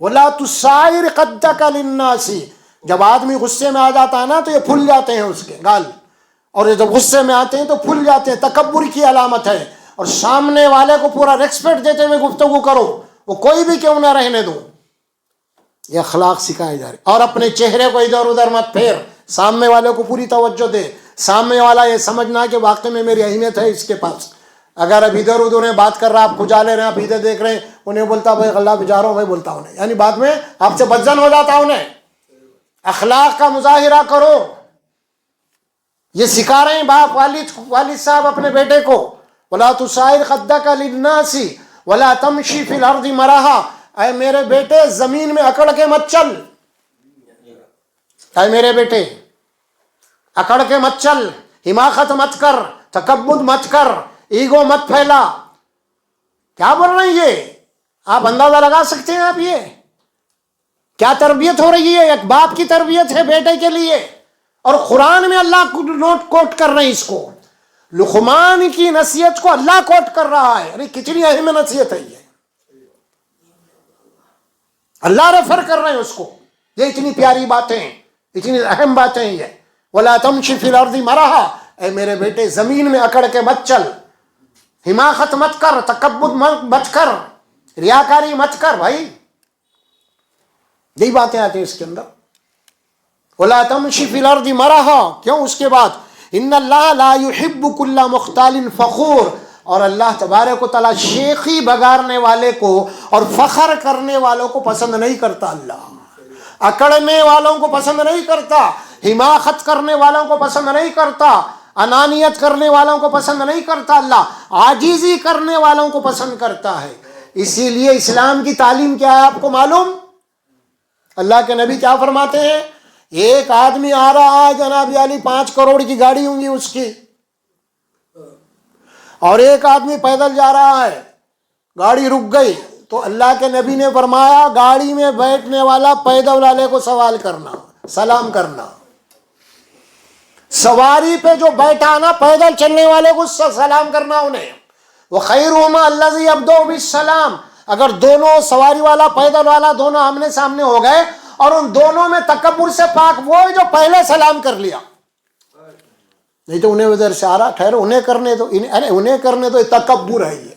وَلَا تُسَائِرْ خَدَّكَ لِلنَّاسِ، جب آدمی غصے میں آ جاتا ہے نا تو یہ پھل جاتے ہیں اس کے گال، اور یہ جب غصے میں آتے ہیں تو پھل جاتے ہیں، تکبر کی علامت ہے. اور سامنے والے کو پورا ریسپیکٹ دیتے ہوئے گفتگو کرو، وہ کوئی بھی کیوں نہ رہنے دو. یہ اخلاق سکھائے جا رہے. اور اپنے چہرے کو ادھر ادھر مت پھیر، سامنے والے کو پوری توجہ دے، سامنے والا یہ سمجھنا کہ واقعی میں میری اہمیت ہے اس کے پاس. اگر اب ادھر ادھر بات کر رہا آپ کھجا لے رہے ہیں، آپ ادھر دیکھ رہے ہیں، انہیں بولتا بھائی اللہ بجا رہا ہوں، میں بولتا ہوں، یعنی بعد میں آپ سے بدزن ہو جاتا انہیں. اخلاق کا مظاہرہ کرو. یہ سکھا رہے ہیں باپ والد صاحب اپنے بیٹے کو. وَلَا تُسَائِرْ خَدَّكَ لِلنَّاسِ وَلَا تَمْشِي فِي الْأَرْضِ مَرَحًا، اے میرے بیٹے زمین میں اکڑ کے مت چل. اے میرے بیٹے اکڑ کے مت چل، حماقت مت کر، تکبر مت کر، ایگو مت پھیلا. کیا بول رہے ہیں یہ؟ آپ اندازہ لگا سکتے ہیں آپ یہ کیا تربیت ہو رہی ہے؟ ایک باپ کی تربیت ہے بیٹے کے لیے. اور قرآن میں اللہ کو نوٹ کوٹ کر رہے ہیں اس کو. لقمان کی نصیحت کو اللہ کوٹ کر رہا ہے. ارے کتنی اہم نصیحت ہے یہ، اللہ ریفر کر رہے ہیں اس کو. یہ اتنی پیاری باتیں، اتنی اہم باتیں یہ. وَلَا تَمْشِ فِي الْأَرْضِ مَرَحًا، اے میرے بیٹے زمین میں اکڑ کے مت چل، حماقت مت کر، تکبر مت کر، ریاکاری مت کر. بھائی یہی باتیں آتی ہیں اس کے اندر. وَلَا تَمْشِ فِي الْأَرْضِ مَرَحًا، کیوں؟ اس کے بعد ان اللہ لا يحب كل مختال فخور، اور اللہ تبارک و تعالیٰ شیخی بگارنے والے کو اور فخر کرنے والوں کو پسند نہیں کرتا. اللہ اکڑنے والوں کو پسند نہیں کرتا، حماقت کرنے والوں کو پسند نہیں کرتا، انانیت کرنے والوں کو پسند نہیں کرتا. اللہ عاجزی کرنے والوں کو پسند کرتا ہے. اسی لیے اسلام کی تعلیم کیا ہے آپ کو معلوم؟ اللہ کے نبی کیا فرماتے ہیں؟ ایک آدمی آ رہا ہے جناب علی، 5 کروڑ کی گاڑی ہوں گی اس کی، اور ایک آدمی پیدل جا رہا ہے، گاڑی رک گئی تو اللہ کے نبی نے فرمایا گاڑی میں بیٹھنے والا پیدل والے کو سوال کرنا، سلام کرنا. سواری پہ جو بیٹھا نا پیدل چلنے والے کو سلام کرنا انہیں. وَخَيْرُهُمَا الَّذِي يَبْدَأُ بِالسَّلَامِ، اگر دونوں سواری والا پیدل والا دونوں آمنے سامنے ہو گئے اور ان دونوں میں تکبر سے پاک وہ جو پہلے سلام کر لیا. نہیں تو انہیں ادھر سے آ رہا، ٹھہرو انہیں کرنے دو، انہیں کرنے دو، تکبر ہے. یہ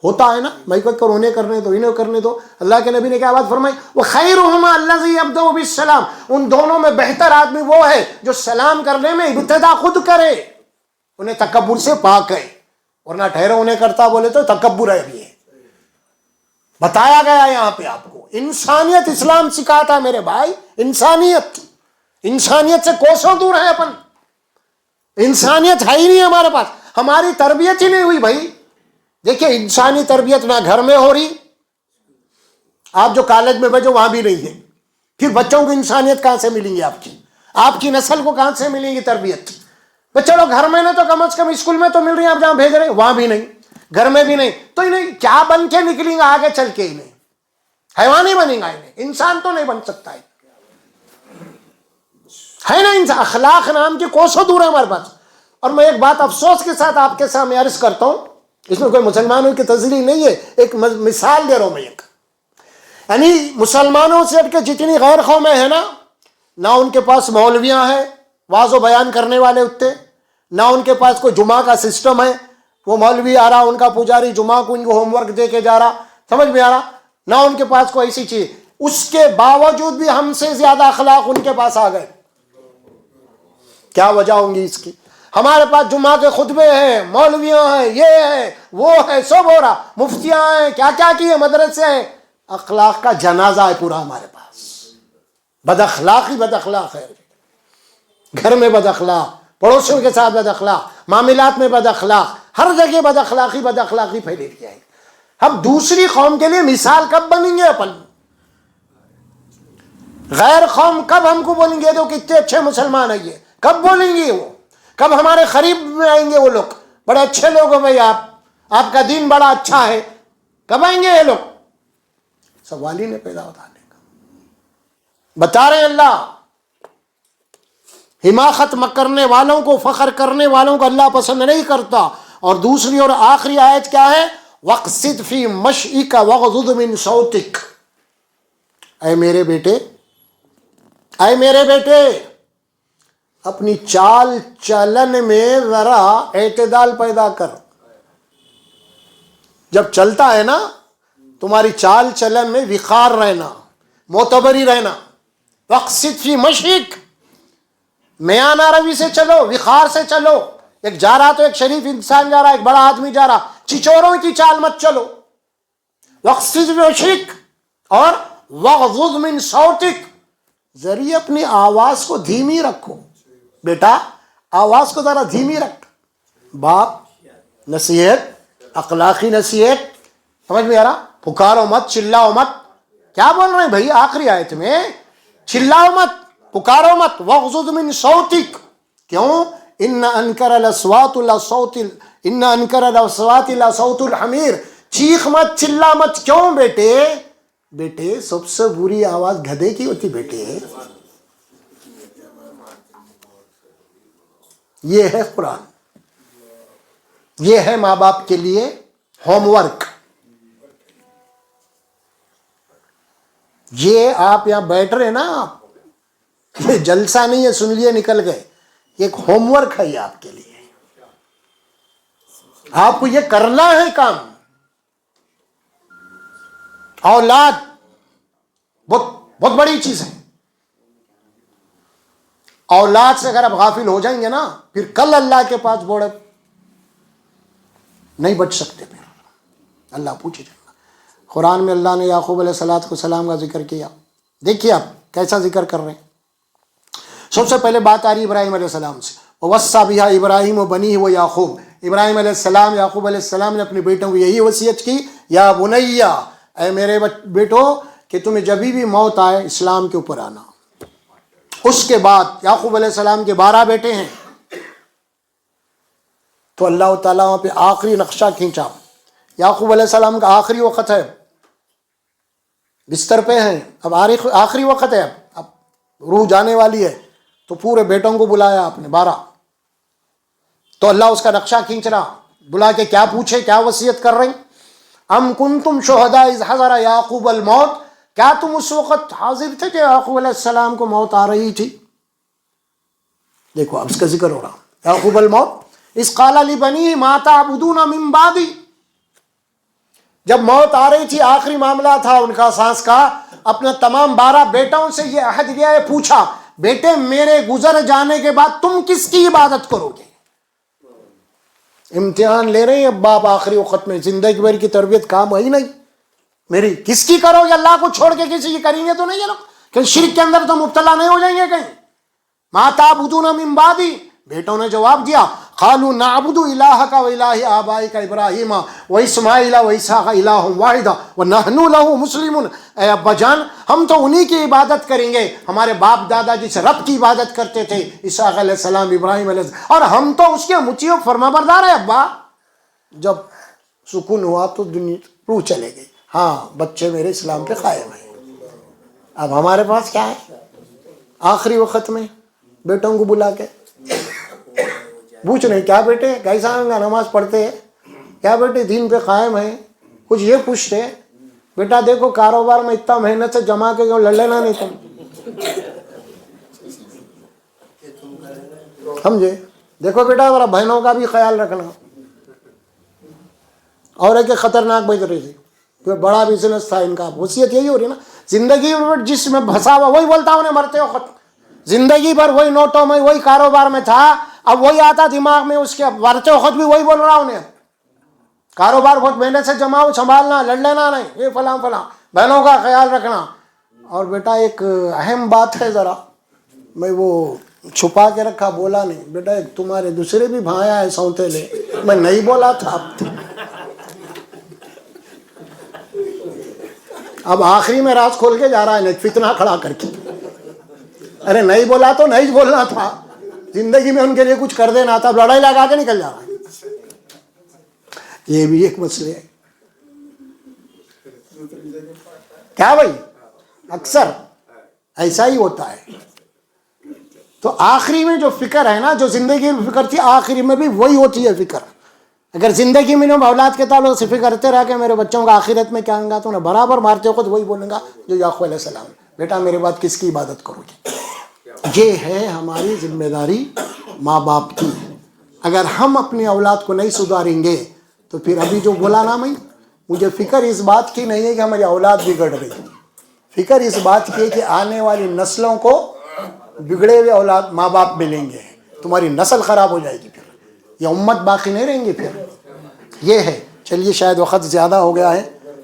ہوتا ہے نا، میں کہوں انہیں کرنے دو، انہیں کرنے دو. اللہ کے نبی نے کیا بات فرمائی؟ وَخَيْرُهُمَا الَّذِي يَبْدَأُ بِالسَّلَامِ، ان دونوں میں بہتر آدمی وہ ہے جو سلام کرنے میں ابتدا خود کرے، انہیں تکبر سے پاک ہے. ورنہ ٹھہرو انہیں کرتا بولے تو تکبر ہے. بھی بتایا گیا یہاں پہ آپ کو انسانیت اسلام سکھاتا ہے میرے بھائی. انسانیت سے کوسوں دور ہے اپن. انسانیت ہے ہی نہیں ہمارے پاس، ہماری تربیت ہی نہیں ہوئی بھائی. دیکھیں انسانی تربیت نہ گھر میں ہو رہی، آپ جو کالج میں بھیجو وہاں بھی نہیں ہے. پھر بچوں کو انسانیت کہاں سے ملیں گی؟ آپ کی نسل کو کہاں سے ملیں گی تربیت؟ چلو گھر میں نہ تو کم از کم اسکول میں تو مل رہی ہے، آپ جہاں بھیج رہے ہیں وہاں بھی نہیں، گھر میں بھی نہیں. تو انہیں کیا بن کے نکلیں گا آگے چل کے؟ انہیں حیوان ہی بنے گا، انہیں انسان تو نہیں بن سکتا ہے نا. انسان اخلاق نام کی کوسوں دور ہے ہمارے پاس. اور میں ایک بات افسوس کے ساتھ آپ کے سامنے عرض کرتا ہوں، اس میں کوئی مسلمانوں کی تذلیل نہیں ہے، ایک مثال دے رہا ہوں میں. یعنی مسلمانوں سے ہٹ کے جتنی غیر قومیں ہیں نا، نہ ان کے پاس مولویاں ہیں واعظ و بیان کرنے والے اٹھتے، نہ ان کے پاس کوئی جمعہ کا سسٹم ہے، وہ مولوی آ رہا ان کا پجاری جمعہ کو ان کو ہوم ورک دے کے جا رہا، سمجھ میں آ رہا، نہ ان کے پاس کوئی ایسی چیز. اس کے باوجود بھی ہم سے زیادہ اخلاق ان کے پاس آ گئے. کیا وجہ ہوں گی اس کی؟ ہمارے پاس جمعہ کے خطبے ہیں، مولویاں ہیں، یہ ہے وہ ہے، سب ہو رہا، مفتیاں ہیں، کیا کیا کیے، مدرسے ہیں. اخلاق کا جنازہ ہے پورا ہمارے پاس. بد اخلاق ہی بد اخلاق ہے. گھر میں بد اخلاق، پڑوسیوں کے ساتھ بد اخلاق، معاملات میں بد اخلاق، ہر جگہ بد اخلاقی پھیلی ہوئی ہے. ہم دوسری قوم کے لیے مثال کب بنیں گے اپن؟ غیر قوم کب ہم کو بولیں گے تو کتنے اچھے مسلمان ہیں یہ؟ کب بولیں گے وہ؟ کب ہمارے قریب میں آئیں گے وہ لوگ؟ بڑے اچھے لوگ ہو بھائی، آپ کا دین بڑا اچھا ہے، کب آئیں گے یہ لوگ؟ سوال ہی نہیں پیدا ہوتا آنے کا۔ بتا رہے ہیں اللہ، حماقت کرنے والوں کو، فخر کرنے والوں کو اللہ پسند نہیں کرتا۔ اور دوسری اور آخری آیت کیا ہے؟ وَاقْصِدْ فِي مَشْئِكَ وَاغْضُضْ مِنْ صَوْتِكَ، اے میرے بیٹے، اے میرے بیٹے، اپنی چال چلن میں ذرا اعتدال پیدا کر۔ جب چلتا ہے نا، تمہاری چال چلن میں وقار رہنا، معتبری رہنا۔ وَاقْصِدْ فِي مَشْئِكَ، میانہ روی سے چلو، وقار سے چلو۔ ایک جا رہا تو ایک شریف انسان جا رہا، ایک بڑا آدمی جا رہا، چچوروں کی چال مت چلو۔ وَاقْصِدْ فِي مَشْئِكَ، اور وَاغْضُضْ مِنْ صَوْتِكَ، ذریعے اپنی آواز کو دھیمی رکھو۔ بیٹا آواز کو ذرا دھیمی رکھ۔ باپ نصیحت، اخلاقی نصیحت، سمجھ میں آ رہا؟ پکارو مت، چلاؤ مت۔ کیا بول رہے ہیں بھائی آخری آیت میں؟ چلاؤ مت، پکارو مت۔ وَاغْضُضْ مِنْ صَوْتِكَ، کیوں؟ ان انکر الاصوات لصوت الحمیر، چیخ مت، چلا مت۔ کیوں بیٹے؟ بیٹے سب سے بری آواز گدھے کی ہوتی بیٹے۔ یہ ہے قرآن، یہ ہے ماں باپ کے لیے ہوم ورک۔ یہ آپ یہاں بیٹھ رہے نا، یہ جلسہ نہیں ہے سن لیے نکل گئے، یہ ایک ہوم ورک ہے یہ آپ کے لیے۔ آپ کو یہ کرنا ہے کام۔ اولاد بہت بڑی چیز ہے۔ اولاد سے اگر آپ غافل ہو جائیں گے نا، پھر کل اللہ کے پاس بوڑھے نہیں بچ سکتے، پھر اللہ پوچھے جائے گا۔ قرآن میں اللہ نے یعقوب علیہ السلام کا ذکر کیا، دیکھیے آپ کیسا ذکر کر رہے ہیں۔ سب سے پہلے بات آ رہی ابراہیم علیہ السلام سے، وَوَصَّى بِهَا ابراہیم وَبَنِيهِ وَيَعْقُوبُ، ابراہیم علیہ السلام، یعقوب علیہ السلام نے اپنے بیٹوں کو یہی وصیت کی، یا بنیا، اے میرے بیٹو، کہ تمہیں جبھی بھی موت آئے اسلام کے اوپر آنا۔ اس کے بعد یعقوب علیہ السلام کے 12 بیٹے ہیں، تو اللہ تعالیٰ وہاں پہ آخری نقشہ کھینچا۔ یعقوب علیہ السلام کا آخری وقت ہے، بستر پہ ہیں، اب آخری وقت ہے، اب روح جانے والی ہے، تو پورے بیٹوں کو بلایا آپ نے 12۔ تو اللہ اس کا نقشہ کھینچ رہا، بلا کے کیا پوچھے، کیا وصیت کر رہے ہیں؟ ام کنتم شہداء اذ حضر یعقوب الموت، کیا تم اس وقت حاضر تھے کہ یعقوب علیہ السلام کو موت آ رہی تھی؟ دیکھو اب اس کا ذکر ہو رہا، یعقوب الموت اذ قال لبنیہ ما تعبدون من بعدی، جب موت آ رہی تھی، آخری معاملہ تھا ان کا سانس کا، اپنے تمام 12 بیٹوں سے یہ عہد لیا ہے، پوچھا بیٹے میرے گزر جانے کے بعد تم کس کی عبادت کرو گے؟ امتحان لے رہے ہیں اب باپ آخری وقت میں، زندگی بھر کی تربیت کام ہی نہیں، میری کس کی کرو گے؟ اللہ کو چھوڑ کے کسی کی کریں گے تو نہیں یہ لوگ؟ کہ شرک کے اندر تو مبتلا نہیں ہو جائیں گے کہیں؟ ما تعبدون من بعدی، بیٹوں نے جواب دیا، قالوا نعبد الہک و الہ آبائک ابراہیم و اسماعیل و اسحاق الہ واحد ونحن لہ مسلمون، اے ابا جان ہم تو انہی کی عبادت کریں گے، ہمارے باپ دادا جس رب کی عبادت کرتے تھے، اسحاق علیہ السلام، ابراہیم علیہ السلام، اور ہم تو اس کے مطیع و فرما بردار ہیں ابا۔ جب سکون ہوا تو دنیا روح چلے گئی، ہاں بچے میرے اسلام پہ قائم ہیں۔ اب ہمارے پاس کیا ہے؟ آخری وقت میں بیٹوں کو بلا کے پوچھ رہے کیا بیٹے کیسا نماز پڑھتے ہیں، کیا بیٹے دین پہ قائم ہیں؟ کچھ یہ پوچھتے، بیٹا دیکھو کاروبار میں اتنا محنت سے جمع کے لڑ لینا نہیں تم، سمجھے؟ دیکھو بیٹا ذرا بہنوں کا بھی خیال رکھنا۔ اور ایک خطرناک بات رہی تھی، بڑا بزنس تھا ان کا، وصیت یہی ہو رہی نا، زندگی جس میں پھنسا ہوا وہی بولتا انہیں مرتے وقت، زندگی بھر وہی نوٹوں میں وہی کاروبار میں تھا، اب وہی آتا دماغ میں اس کے، مرتے وقت بھی وہی بول رہا انہیں، کاروبار بہت محنت سے جماؤ، سنبھالنا، لڑ لینا نہیں، یہ فلاں فلاں، بہنوں کا خیال رکھنا۔ اور بیٹا ایک اہم بات ہے، ذرا میں وہ چھپا کے رکھا، بولا نہیں، بیٹا ایک تمہارے دوسرے بھی بھائی آئے سوتیلے، میں نہیں بولا تھا، اب آخری میں راز کھول کے جا رہا ہے فتنہ کھڑا کر کے، ارے نہیں بولا تو نہیں بولنا تھا، زندگی میں ان کے لیے کچھ کر دینا تھا، لڑائی لگا کے نکل جا رہا ہے. یہ بھی ایک مسئلہ ہے. کیا بھائی، اکثر ایسا ہی ہوتا ہے. تو آخری میں جو فکر ہے نا، جو زندگی میں فکر تھی آخری میں بھی وہی ہوتی ہے فکر. اگر زندگی میں اولاد کے تعلق سے فکر کرتے رہا کہ میرے بچوں کا آخرت میں کیا ہوگا، تو انہیں برابر مارتے وقت وہی بولیں گا جو یعقوب علیہ السلام، بیٹا میرے بعد کس کی عبادت کرو گے. یہ ہے ہماری ذمہ داری ماں باپ کی. اگر ہم اپنی اولاد کو نہیں سدھاریں گے تو پھر ابھی جو بولا نا میں، مجھے فکر اس بات کی نہیں ہے کہ ہماری اولاد بگڑ رہی، فکر اس بات کی ہے کہ آنے والی نسلوں کو بگڑے ہوئے اولاد ماں باپ ملیں گے، تمہاری نسل خراب ہو جائے گی، پھر یہ امت باقی نہیں رہیں گی. پھر یہ ہے. چلیے شاید وقت زیادہ ہو گیا ہے.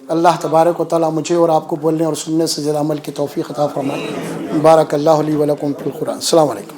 اللہ تبارک و تعالیٰ مجھے اور آپ کو بولنے اور سننے سے زیادہ عمل کی توفیق عطا فرمائے. بارک اللہ لی و لکم فی القرآن. السلام علیکم.